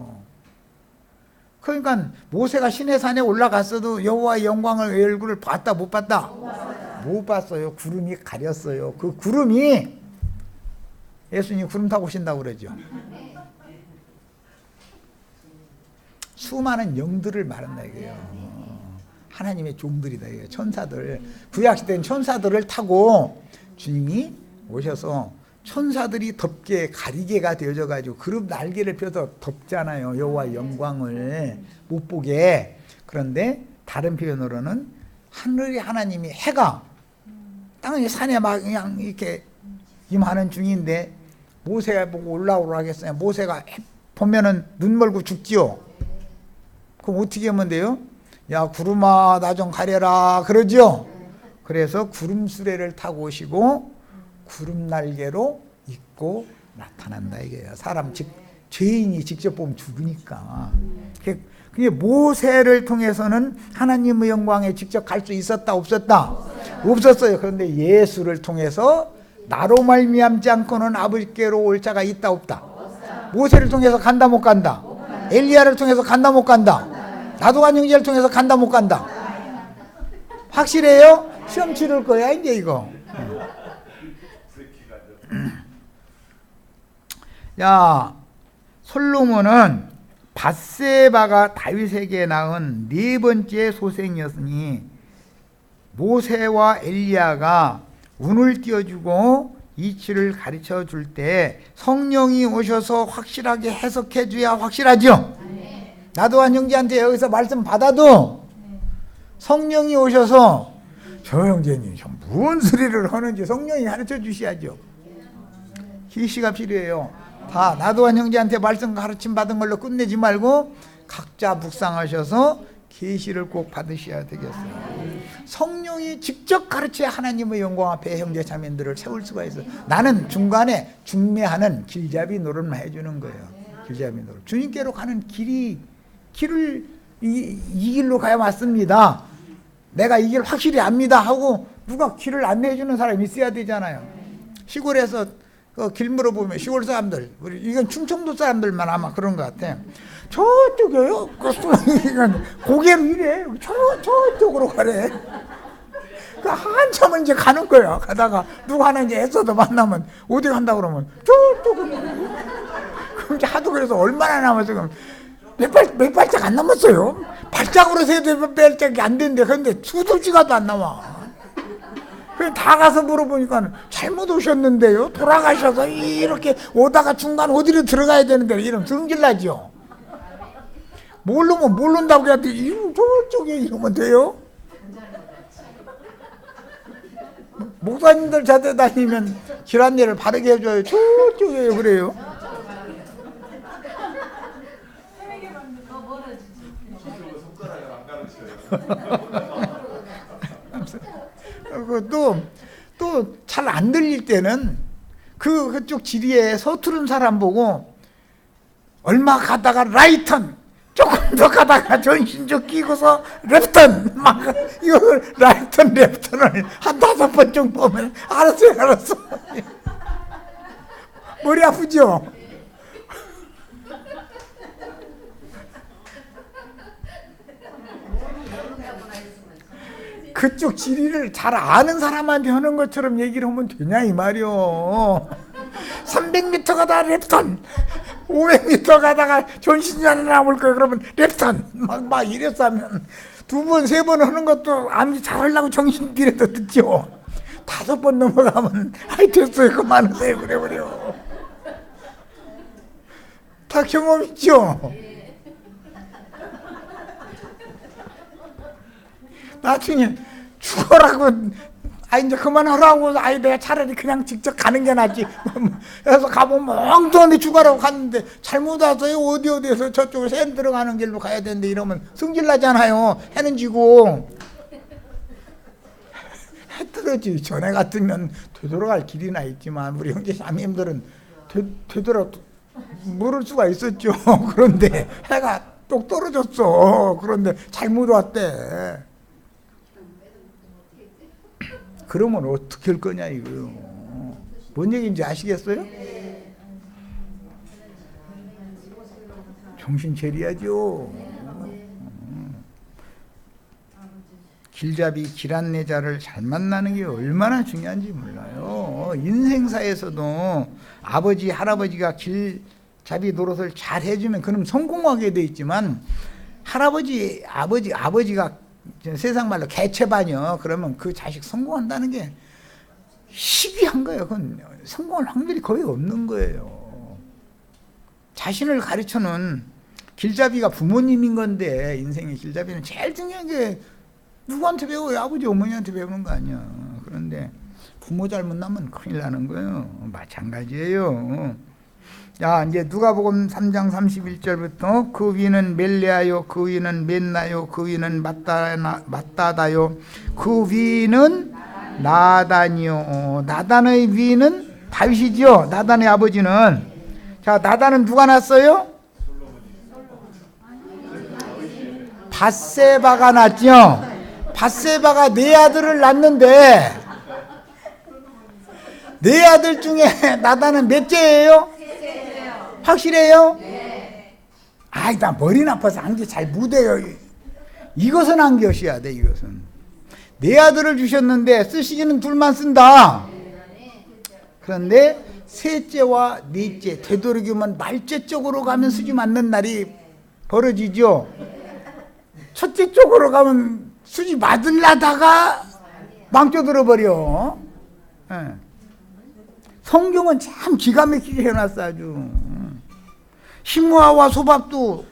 그러니까 모세가 시내산에 올라갔어도 여호와의 영광을 얼굴을 봤다 못 봤다? 못 봤어요. 구름이 가렸어요. 그 구름이 예수님 구름 타고 오신다고 그러죠. 수많은 영들을 말한다 이거예요. 하나님의 종들이다 이거예요. 천사들. 구약시대는 천사들을 타고 주님이 오셔서 천사들이 덮게 가리개가 되어져 가지고 그룹 날개를 펴서 덮잖아요. 여호와의 영광을 못 보게. 그런데 다른 표현으로는 하늘이 하나님이 해가 땅의 산에 막 그냥 이렇게 임하는 중인데 모세가 보고 올라오라 하겠어요. 모세가 보면은 눈 멀고 죽지요. 그럼 어떻게 하면 돼요? 야 구름아 나 좀 가려라 그러죠. 그래서 구름 수레를 타고 오시고 구름 날개로 입고 나타난다 이게요. 사람 죄인이 직접 보면 죽으니까. 그게 모세를 통해서는 하나님의 영광에 직접 갈 수 있었다 없었다? 없었어요. 그런데 예수를 통해서 나로 말미암지 않고는 아버지께로 올 자가 있다 없다? 모세를 통해서 간다 못 간다? 엘리야를 통해서 간다 못 간다? 나도간 형제를 통해서 간다 못 간다? 확실해요? 시험 치를 거야 이제 이거. 야 솔로몬은 밧세바가 다윗에게 낳은 네 번째 소생이었으니 모세와 엘리야가 운을 띄워주고 이치를 가르쳐 줄 때 성령이 오셔서 확실하게 해석해 줘야 확실하죠. 나도 한 형제한테 여기서 말씀 받아도 성령이 오셔서 저 형제님 무슨 소리를 하는지 성령이 가르쳐 주셔야죠. 계시가 필요해요. 다 나도 한 형제한테 말씀 가르침 받은 걸로 끝내지 말고 각자 묵상하셔서 계시를 꼭 받으셔야 되겠어요. 성령이 직접 가르쳐야 하나님의 영광 앞에 형제 자매들을 세울 수가 있어요. 나는 중간에 중매하는 길잡이 노릇만 해주는 거예요. 길잡이 노릇. 주님께로 가는 길을 이 길로 가야 맞습니다. 내가 이 길 확실히 압니다 하고 누가 길을 안내해 주는 사람이 있어야 되잖아요. 시골에서 길 물어보면 시골 사람들, 이건 충청도 사람들만 아마 그런 것 같아. 저쪽에요? 고개로 이래. 저쪽으로 가래. 한참을 이제 가는 거야. 가다가 누가 하나 이제 애써도 만나면 어디 간다 그러면 저쪽으로. 그럼 이제 하도 그래서 얼마나 남았어? 몇 발짝 안 남았어요. 발짝으로 세도 몇 발짝이 안 되는데 근데 수도지가도 안 나와. 그냥 다 가서 물어보니까 잘못 오셨는데요. 돌아가셔서 이렇게 오다가 중간 어디로 들어가야 되는데 이러면 성질나죠. 모른다고 해야 돼. 저쪽에 이러면 돼요. 목사님들 자대 다니면 길 안내를 바르게 해줘요. 저쪽에 그래요. 또 잘 안 들릴 때는 그쪽 지리에 서투른 사람 보고 얼마 가다가 라이턴 조금 더 가다가 전신조 끼고서 랩턴 막 이거 라이턴 랩턴을 한 5번 정도 보면 알았어 머리 아프죠? 그쪽 지리를 잘 아는 사람한테 하는 것처럼 얘기를 하면 되냐 이 말이요. 300m 가다가 랩턴 500m 가다가 전신전에 나올 거야. 그러면 랩턴 막 이래서 하면 두 번, 세 번 하는 것도 암시 잘하려고 정신길에도 듣죠. 5번 넘어가면 아이 됐어요 그만하세요 그래버려. 다 경험 있죠. 나중에 죽어라고 이제 그만하라고 내가 차라리 그냥 직접 가는 게 낫지. 그래서 가보면 멍청한데 죽어라고 갔는데 잘못 왔어요. 어디에서 저쪽으로 새 들어가는 길로 가야 되는데 이러면 승질 나잖아요. 해는 지고 해 떨어지. 전에 같으면 되돌아갈 길이나 있지만 우리 형제 자매님들은 되돌아 모를 수가 있었죠. 그런데 해가 똑 떨어졌어. 그런데 잘못 왔대. 그러면 어떻게 할 거냐 이거요. 뭔 얘기인지 아시겠어요? 정신 차려야죠. 길잡이 길안내자를 잘 만나는 게 얼마나 중요한지 몰라요. 인생사에서도 아버지 할아버지가 길잡이 노릇을 잘 해주면 그럼 성공하게 돼 있지만 할아버지 아버지가 세상 말로 개체반이요. 그러면 그 자식 성공한다는 게 희귀한 거예요. 그건 성공할 확률이 거의 없는 거예요. 자신을 가르쳐는 길잡이가 부모님인 건데 인생의 길잡이는 제일 중요한 게 누구한테 배워요? 아버지 어머니한테 배우는 거 아니야. 그런데 부모 잘못 나면 큰일 나는 거예요. 마찬가지예요. 자, 이제 누가복음 3장 31절부터 그 위는 멜레아요, 그 위는 맨나요, 그 위는 맞다다요, 그 위는 나단이요. 나단의 위는 다윗이죠. 나단의 아버지는. 자, 나단은 누가 낳았어요? 밧세바가 낳았죠. 밧세바가 4아들을 낳는데 4아들 중에 나단은 몇째예요? 확실해요? 네. 나 머리 나빠서 안개 잘 못해요. 이것은 안겨셔야 돼. 이것은 4아들을 주셨는데 쓰시기는 둘만 쓴다. 그런데 셋째와 넷째 되도록이면 말째 쪽으로 가면 쓰지 않는 날이 벌어지죠. 첫째 쪽으로 가면 쓰지 맞으려다가 망쳐 들어버려. 성경은 참 기가 막히게 해놨어. 아주 시므아와 소밥도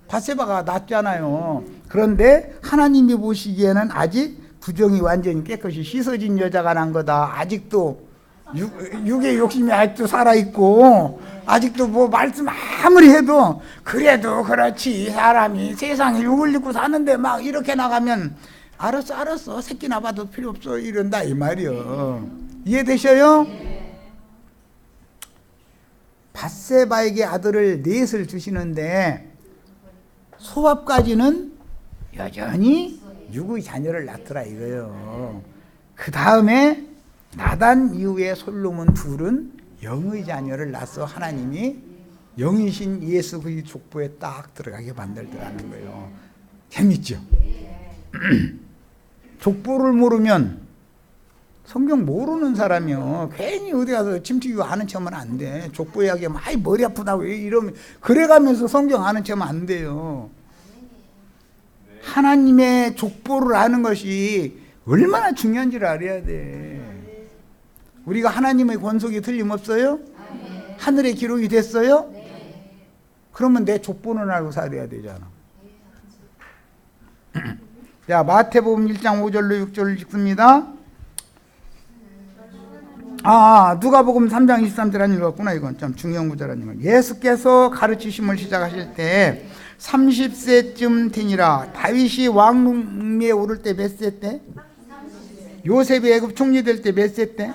밧세바가 낳았잖아요. 그런데 하나님이 보시기에는 아직 부정이 완전히 깨끗이 씻어진 여자가 난 거다. 아직도 육의 욕심이 아직도 살아있고 아직도 뭐 말씀 아무리 해도 그래도 그렇지 사람이 세상에 욕을 입고 사는데 막 이렇게 나가면 알았어 새끼 낳아도 필요 없어 이런다 이 말이요. 이해되셔요? 밧세바에게 아들을 넷을 주시는데 소압까지는 여전히 육의 자녀를 낳더라 이거예요. 그 다음에 나단 이후에 솔로몬 둘은 영의 자녀를 낳아서 하나님이 영이신 예수 그의 족보에 딱 들어가게 만들더라는 거예요. 재밌죠? 족보를 모르면 성경 모르는 사람이요. 괜히 어디 가서 침튀기고 아는 척하면 안 돼. 족보 이야기하면 머리 아프다고 이러면 그래가면서 성경 아는 척하면 안 돼요. 하나님의 족보를 아는 것이 얼마나 중요한지를 알아야 돼. 우리가 하나님의 권속이 틀림없어요? 하늘에 기록이 됐어요? 그러면 내 족보는 알고 살아야 되잖아. 자, 마태복음 1장 5절로 6절을 읽습니다. 누가복음 3장 23절 안 읽었구나. 이건 좀 중요한 구절 아니면 예수께서 가르치심을 시작하실 때 30세쯤 되니라. 다윗이 왕위에 오를 때 몇 세 때? 요셉이 애굽 총리 될 때 몇 세 때?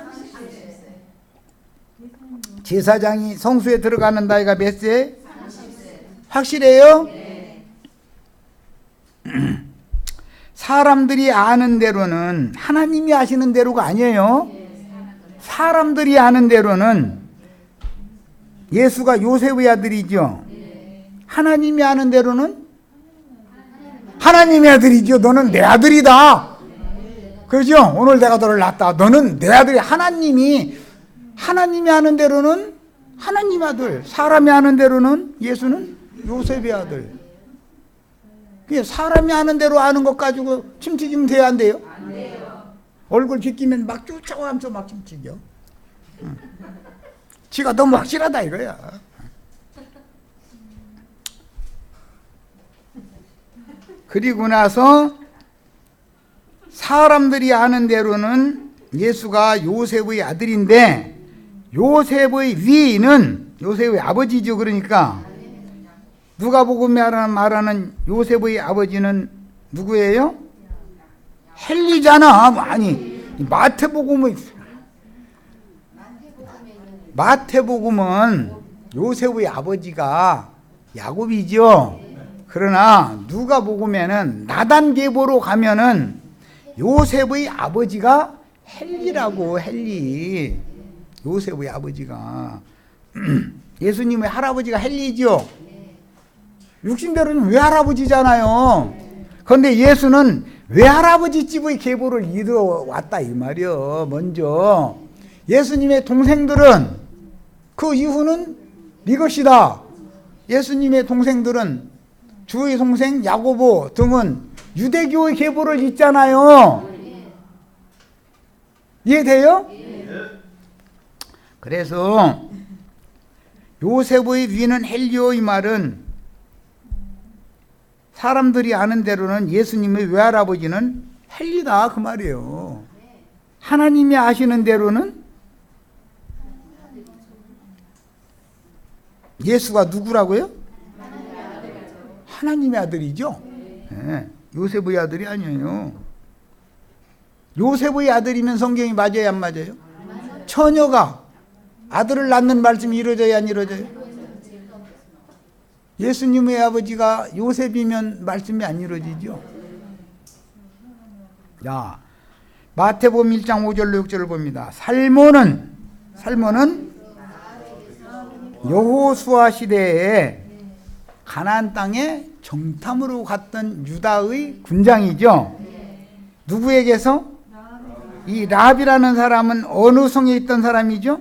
제사장이 성수에 들어가는 나이가 몇 세? 확실해요? 사람들이 아는 대로는 하나님이 아시는 대로가 아니에요. 사람들이 아는 대로는 예수가 요셉의 아들이죠. 하나님이 아는 대로는 하나님의 아들이죠. 너는 내 아들이다. 그렇죠? 오늘 내가 너를 낳았다. 너는 내 아들이. 하나님이 아는 대로는 하나님 아들, 사람이 아는 대로는 예수는 요셉의 아들. 사람이 아는 대로 아는 것 가지고 침튀기면 돼야 안 돼요? 안 돼요. 얼굴 비끼면 막 쫓아가면서 막 침튀겨. 지가 너무 확실하다 이거야. 그리고 나서 사람들이 아는 대로는 예수가 요셉의 아들인데, 요셉의 위인은 요셉의 아버지죠. 그러니까 누가복음에 말하는 요셉의 아버지는 누구예요? 헬리잖아. 아니 마태복음은 요셉의 아버지가 야곱이죠. 그러나 누가복음에는 나단계보로 가면은 요셉의 아버지가 헬리라고. 헬리, 요셉의 아버지가. 예수님의 할아버지가 헬리죠. 육신대로는 외할아버지잖아요. 그런데 예수는 외할아버지 집의 계보를 이루어왔다 이 말이요. 먼저 예수님의 동생들은, 그 이후는 네 것이다. 예수님의 동생들은, 주의 동생 야고보 등은 유대교의 계보를 잇잖아요. 이해돼요? 그래서 요셉의 위는 헬리오 이 말은 사람들이 아는 대로는 예수님의 외할아버지는 헬리다 그 말이에요. 하나님이 아시는 대로는 예수가 누구라고요? 하나님의 아들이죠. 네, 요셉의 아들이 아니에요. 요셉의 아들이면 성경이 맞아요, 안 맞아요? 처녀가 아들을 낳는 말씀이 이루어져야 안 이루어져요? 예수님의 아버지가 요셉이면 말씀이 안 이루어지죠. 자, 마태복음 1장 5절로 6절을 봅니다. 살몬은 여호수아 시대에 가나안 땅에 정탐으로 갔던 유다의 군장이죠. 누구에게서? 이 랍이라는 사람은 어느 성에 있던 사람이죠?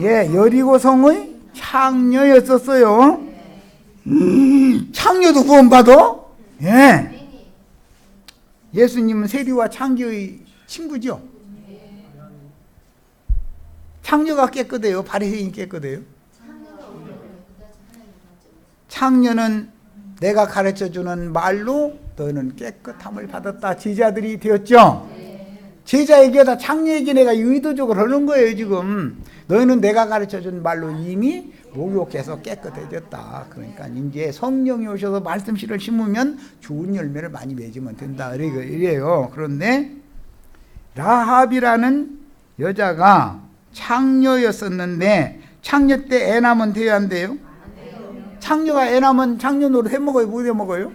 여리고 성의 창녀였었어요. 창녀도 구원받아? 예수님은 세리와 창녀의 친구죠. 창녀가 깨끗해요? 바리새인이 깨끗해요? 창녀는 내가 가르쳐주는 말로 너는 깨끗함을 받았다. 제자들이 되었죠. 제자에게다 창녀에게 내가 의도적으로 하는 거예요. 지금 너희는 내가 가르쳐준 말로 이미 목욕해서 깨끗해졌다. 그러니까 이제 성령이 오셔서 말씀씨를 심으면 좋은 열매를 많이 맺으면 된다. 이래요. 그런데 라합이라는 여자가 창녀였었는데, 창녀 때 애 낳으면 돼요, 안 돼요? 창녀가 애 낳으면 창녀 노릇 해먹어요, 못 해먹어요?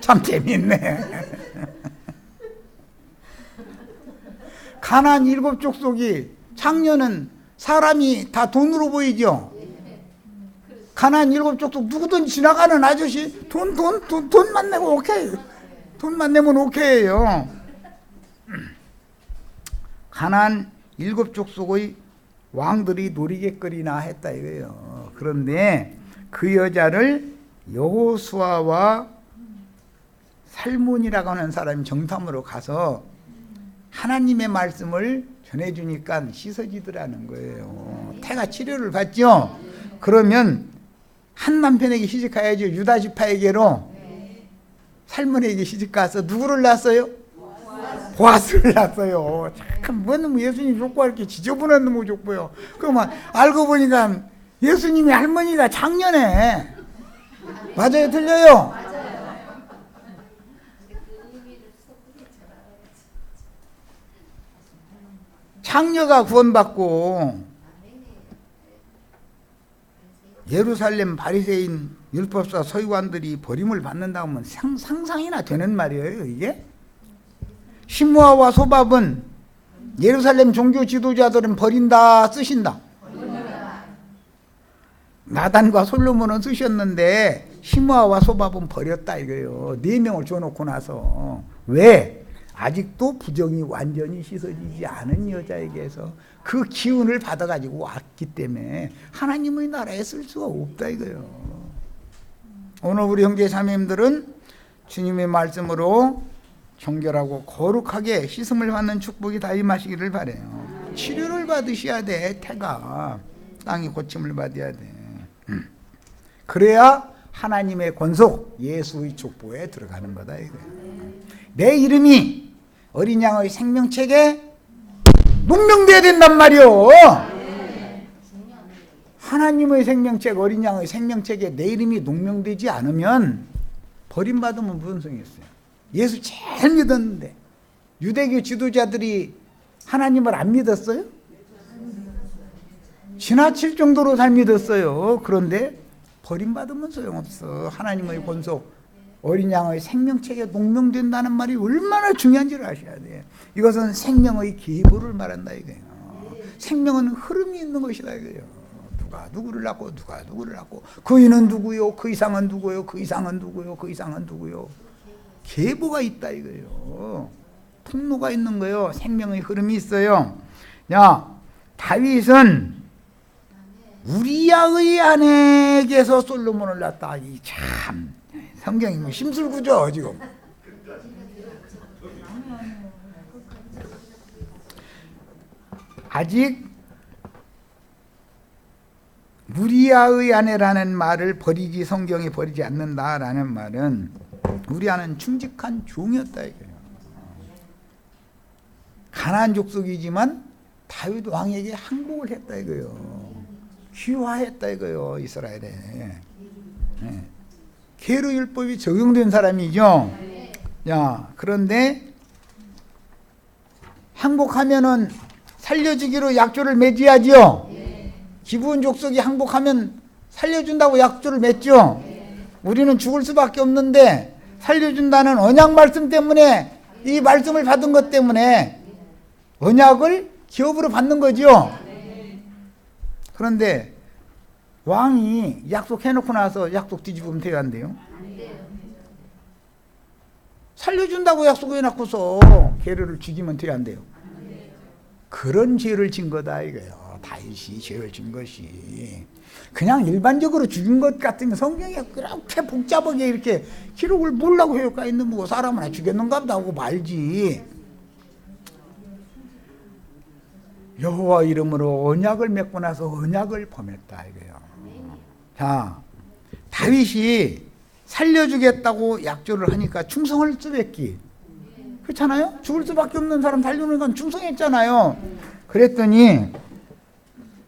참 재밌네. 가나안 7 족속이, 창녀는 사람이 다 돈으로 보이죠. 가나안 7 족속 누구든 지나가는 아저씨 돈만 내고 오케이. 돈만 내면 오케이예요. 가나안 7 족속의 왕들이 노리개거리나 했다 이거예요. 그런데 그 여자를 여호수아와 살몬이라고 하는 사람이 정탐으로 가서 하나님의 말씀을 전해주니까 씻어지더라는 거예요. 태가 치료를 받죠. 그러면 한 남편에게 시집가야죠. 유다 지파에게로. 살몬에게 시집가서 누구를 낳았어요? 보아스를 낳았어요. 참, 뭔 예수님 족보가 이렇게 지저분한 놈의 족보요. 그러면 알고 보니까 예수님이 할머니가 창녀네. 맞아요, 틀려요? 창녀가 구원받고 예루살렘 바리새인 율법사 서기관들이 버림을 받는다고 하면 상상이나 되는 말이에요. 이게 시므아와 소밥은 예루살렘 종교 지도자들은 버린다 쓰신다? 나단과 솔로몬은 쓰셨는데 시므아와 소밥은 버렸다 이거예요. 4명을 줘놓고 나서. 왜? 아직도 부정이 완전히 씻어지지 않은 여자에게서 그 기운을 받아가지고 왔기 때문에 하나님의 나라에 쓸 수가 없다 이거예요. 오늘 우리 형제 자매님들은 주님의 말씀으로 정결하고 거룩하게 씻음을 받는 축복이 다 임하시기를 바라요. 치료를 받으셔야 돼. 태가 땅이 고침을 받아야 돼. 그래야 하나님의 권속 예수의 족보에 들어가는 거다 이거예요. 내 이름이 어린 양의 생명책에 농명돼야 된단 말이요. 하나님의 생명책, 어린 양의 생명책에 내 이름이 농명되지 않으면 버림받으면 무슨 소용이 있어요? 예수 잘 믿었는데 유대교 지도자들이 하나님을 안 믿었어요? 지나칠 정도로 잘 믿었어요. 그런데 버림받으면 소용없어. 하나님의 권속 어린 양의 생명책에 농명된다는 말이 얼마나 중요한지를 아셔야 돼요. 이것은 생명의 계보를 말한다 이거예요. 생명은 흐름이 있는 것이다 이거예요. 누가 누구를 낳고 누가 누구를 낳고 그 이는 누구요? 그 이상은 누구요? 그 이상은 누구요? 그 이상은 누구요? 계보가 있다 이거예요. 통로가 있는 거예요. 생명의 흐름이 있어요. 야, 다윗은 우리야의 아내에게서 솔로몬을 낳았다. 이 참 성경이 뭐 심술구죠 지금. 아직 우리야의 아내라는 말을 버리지 성경이 버리지 않는다라는 말은 우리야는 충직한 종이었다 이거예요. 가나안 족속이지만 다윗 왕에게 항복을 했다 이거예요. 귀화했다 이거예요. 이스라엘에. 네. 계류율법이 적용된 사람이죠. 야, 그런데 항복하면은 살려주기로 약조를 맺어야죠. 기브온 족속이 항복하면 살려준다고 약조를 맺죠. 우리는 죽을 수밖에 없는데 살려준다는 언약 말씀 때문에 이 말씀을 받은 것 때문에 언약을 기업으로 받는 거죠. 그런데 왕이 약속해놓고 나서 약속 뒤집으면 돼요, 안 돼요? 살려준다고 약속해놓고서 계류를 죽이면 돼요, 안 돼요? 그런 죄를 진 거다 이거예요. 다윗이 죄를 진 것이 그냥 일반적으로 죽인 것 같으면 성경에 그렇게 복잡하게 이렇게 기록을 뭐라고 해요까 있는 뭐 사람을 하나 죽였는가 보다 하고 말지. 여호와 이름으로 언약을 맺고 나서 언약을 범했다 이거예요. 자, 다윗이 살려주겠다고 약조를 하니까 충성을 수백기. 그렇잖아요? 죽을 수밖에 없는 사람 살려는 건 충성했잖아요. 그랬더니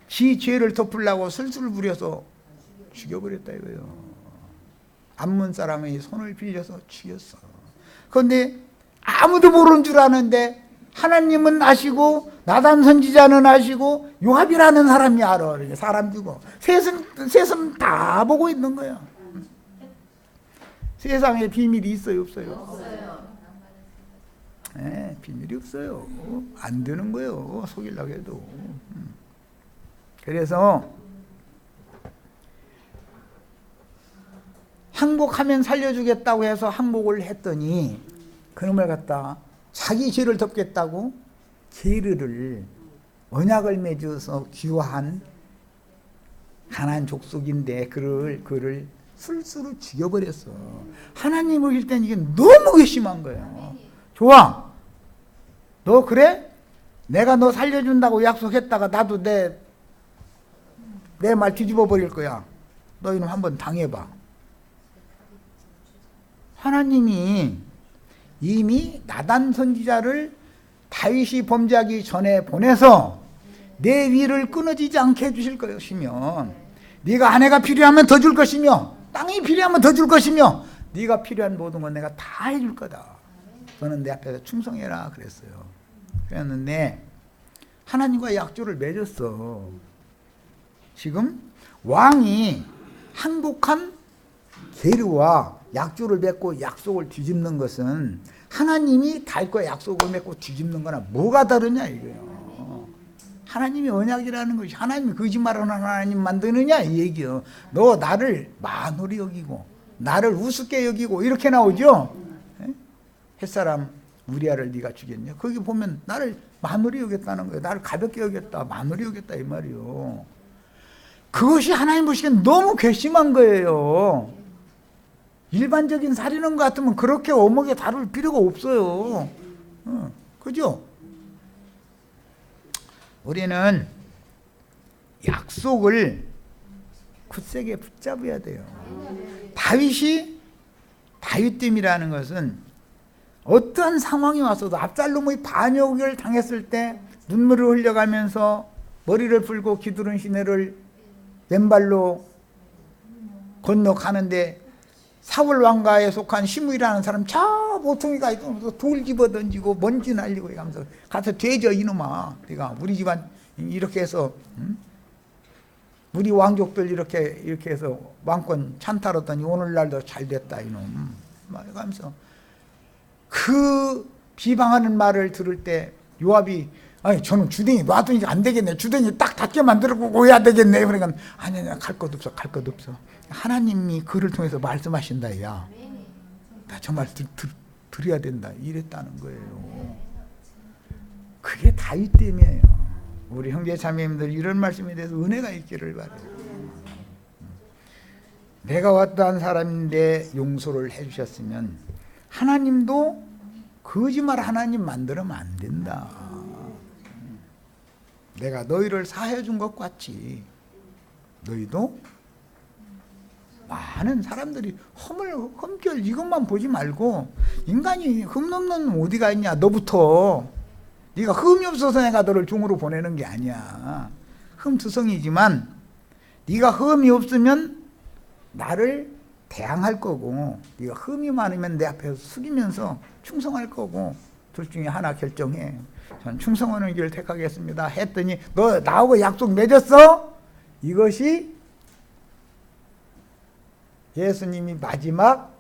지 죄를 덮으려고 술술 부려서 죽여버렸다 이거예요. 암몬 사람의 손을 빌려서 죽였어. 그런데 아무도 모르는 줄 아는데 하나님은 아시고 나단 선지자는 아시고 요압이라는 사람이 알아. 사람 죽어. 셋은 다 보고 있는 거야. 세상에 비밀이 있어요, 없어요? 없어요. 네, 비밀이 없어요. 안 되는 거예요. 속이려고 해도. 그래서 항복하면 살려주겠다고 해서 항복을 했더니 그놈을 갖다 자기 죄를 덮겠다고 계류를 언약을 맺어서 귀화한 가나안 족속인데 그를 술수로 죽여버렸어. 하나님을 일 땐 이게 너무 괘씸한 거예요. 좋아, 너 그래? 내가 너 살려준다고 약속했다가 나도 내 말 뒤집어 버릴 거야. 너 이놈 한번 당해봐. 하나님이 이미 나단 선지자를 다윗이 범죄하기 전에 보내서 내 위를 끊어지지 않게 해주실 것이며 네가 아내가 필요하면 더 줄 것이며 땅이 필요하면 더 줄 것이며 네가 필요한 모든 건 내가 다 해줄 거다. 너는 내 앞에서 충성해라 그랬어요. 그랬는데 하나님과 약조를 맺었어. 지금 왕이 항복한 계류와 약조를 맺고 약속을 뒤집는 것은 하나님이 다윗과 약속을 맺고 뒤집는 거나 뭐가 다르냐 이거예요. 하나님이 언약이라는 것이 하나님이 거짓말하는 하나님 만드느냐 이 얘기요. 너 나를 만홀히 여기고 나를 우습게 여기고 이렇게 나오죠. 햇사람 우리아를 네가 죽였냐? 거기 보면 나를 마누리 여겼다는 거예요. 나를 가볍게 여겼다, 마누리 여겼다 이 말이요. 그것이 하나님 보시기엔 너무 괘씸한 거예요. 일반적인 살인원 같으면 그렇게 엄하게 다룰 필요가 없어요. 그죠? 우리는 약속을 굳세게 붙잡아야 돼요. 다윗됨이라는 것은 어떠한 상황이 왔어도 압살롬의 반역을 당했을 때 눈물을 흘려가면서 머리를 풀고 기두른 시내를 왼발로 건너가는데 사울 왕가에 속한 시므이라는 사람 저 모퉁이가 있으면서 돌 집어 던지고 먼지 날리고 하면서 가서 되져 이놈아, 네가 우리 집안 이렇게 해서 우리 왕족들 이렇게 해서 왕권 찬탈했더니 오늘날도 잘 됐다 이놈 막 하면서 그 비방하는 말을 들을 때 요압이 아니 저는 주댕이 놔두니까 안 되겠네, 주댕이 딱 닫게 만들고 해야 되겠네. 그러니까 아니야 갈 것 없어, 갈 것 없어. 하나님이 그를 통해서 말씀하신다. 야, 나 저 말 들어야 된다 이랬다는 거예요. 그게 다윗됨이에요. 우리 형제 자매님들 이런 말씀에 대해서 은혜가 있기를 바라요. 내가 어떠한 사람인데 용서를 해주셨으면 하나님도 거짓말 하나님 만들면 안 된다. 내가 너희를 사해준 것 같이 너희도 많은 사람들이 험결 이것만 보지 말고 인간이 흠없는 어디가 있냐. 너부터 네가 흠이 없어서 내가 너를 종으로 보내는 게 아니야. 흠투성이지만 네가 흠이 없으면 나를 대항할 거고 네가 흠이 많으면 내 앞에서 숙이면서 충성할 거고 둘 중에 하나 결정해. 전 충성하는 길을 택하겠습니다 했더니 너 나하고 약속 맺었어? 이것이 예수님이 마지막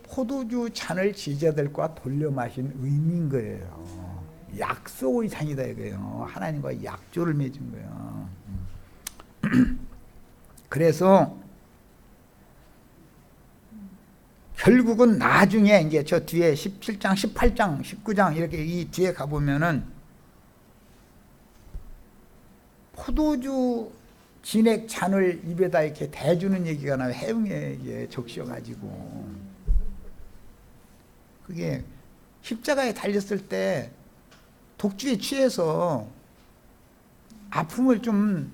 포도주 잔을 제자들과 돌려 마신 의미인 거예요. 약속의 잔이다 이거예요. 하나님과 약조를 맺은 거예요. 그래서 결국은 나중에 이제 저 뒤에 17장, 18장, 19장 이렇게 이 뒤에 가보면은 포도주 진액 잔을 입에다 이렇게 대주는 얘기가 나와요. 해웅에 적셔가지고. 그게 십자가에 달렸을 때 독주에 취해서 아픔을 좀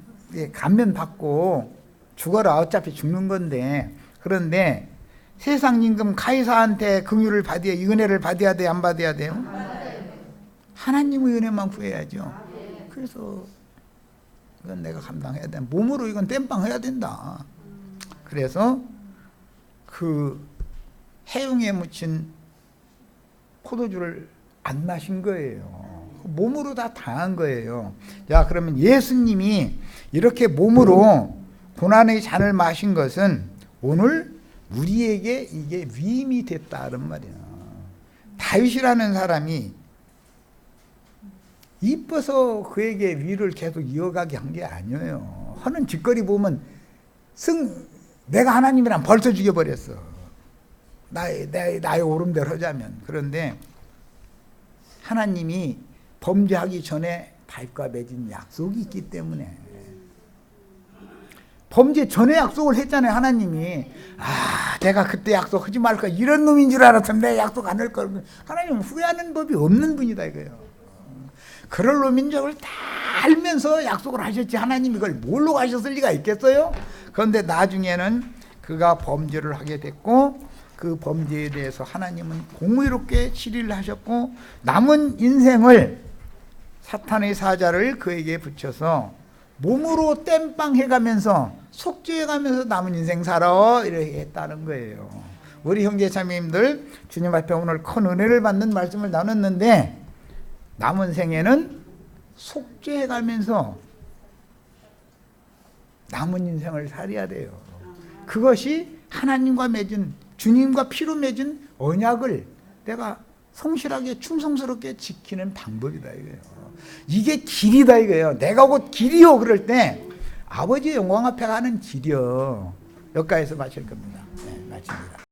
감면받고 죽어라 어차피 죽는 건데, 그런데 세상 임금 카이사한테 긍휼을 받아야, 은혜를 받아야 돼, 안 받아야 돼요? 하나님의 은혜만 구해야죠. 그래서 이건 내가 감당해야 돼. 몸으로 이건 땜빵 해야 된다. 그래서 그 해웅에 묻힌 포도주를 안 마신 거예요. 몸으로 다 당한 거예요. 자, 그러면 예수님이 이렇게 몸으로 고난의 잔을 마신 것은 오늘 우리에게 이게 위임이 됐다는 말이야. 다윗이라는 사람이 이뻐서 그에게 위를 계속 이어가게 한 게 아니에요. 하는 짓거리 보면 내가 하나님이랑 벌써 죽여버렸어. 나의 오름대로 하자면. 그런데 하나님이 범죄하기 전에 다윗과 맺은 약속이 있기 때문에, 범죄 전에 약속을 했잖아요. 하나님이 내가 그때 약속하지 말까 이런 놈인 줄 알았으면 내 약속 안 할 걸. 하나님은 후회하는 법이 없는 분이다 이거예요. 그럴 놈인 적을 다 알면서 약속을 하셨지 하나님이 그걸 뭘로 하셨을 리가 있겠어요? 그런데 나중에는 그가 범죄를 하게 됐고 그 범죄에 대해서 하나님은 공의롭게 치리를 하셨고 남은 인생을 사탄의 사자를 그에게 붙여서 몸으로 땜빵 해가면서 속죄해가면서 남은 인생 살아 이렇게 했다는 거예요. 우리 형제 자매님들 주님 앞에 오늘 큰 은혜를 받는 말씀을 나눴는데 남은 생에는 속죄해가면서 남은 인생을 살아야 돼요. 그것이 하나님과 맺은, 주님과 피로 맺은 언약을 내가 성실하게 충성스럽게 지키는 방법이다 이거예요. 이게 길이다 이거예요. 내가 곧 길이요 그럴 때 아버지의 영광 앞에 가는 길이요. 여기까지서 마칠 겁니다. 네, 마칩니다.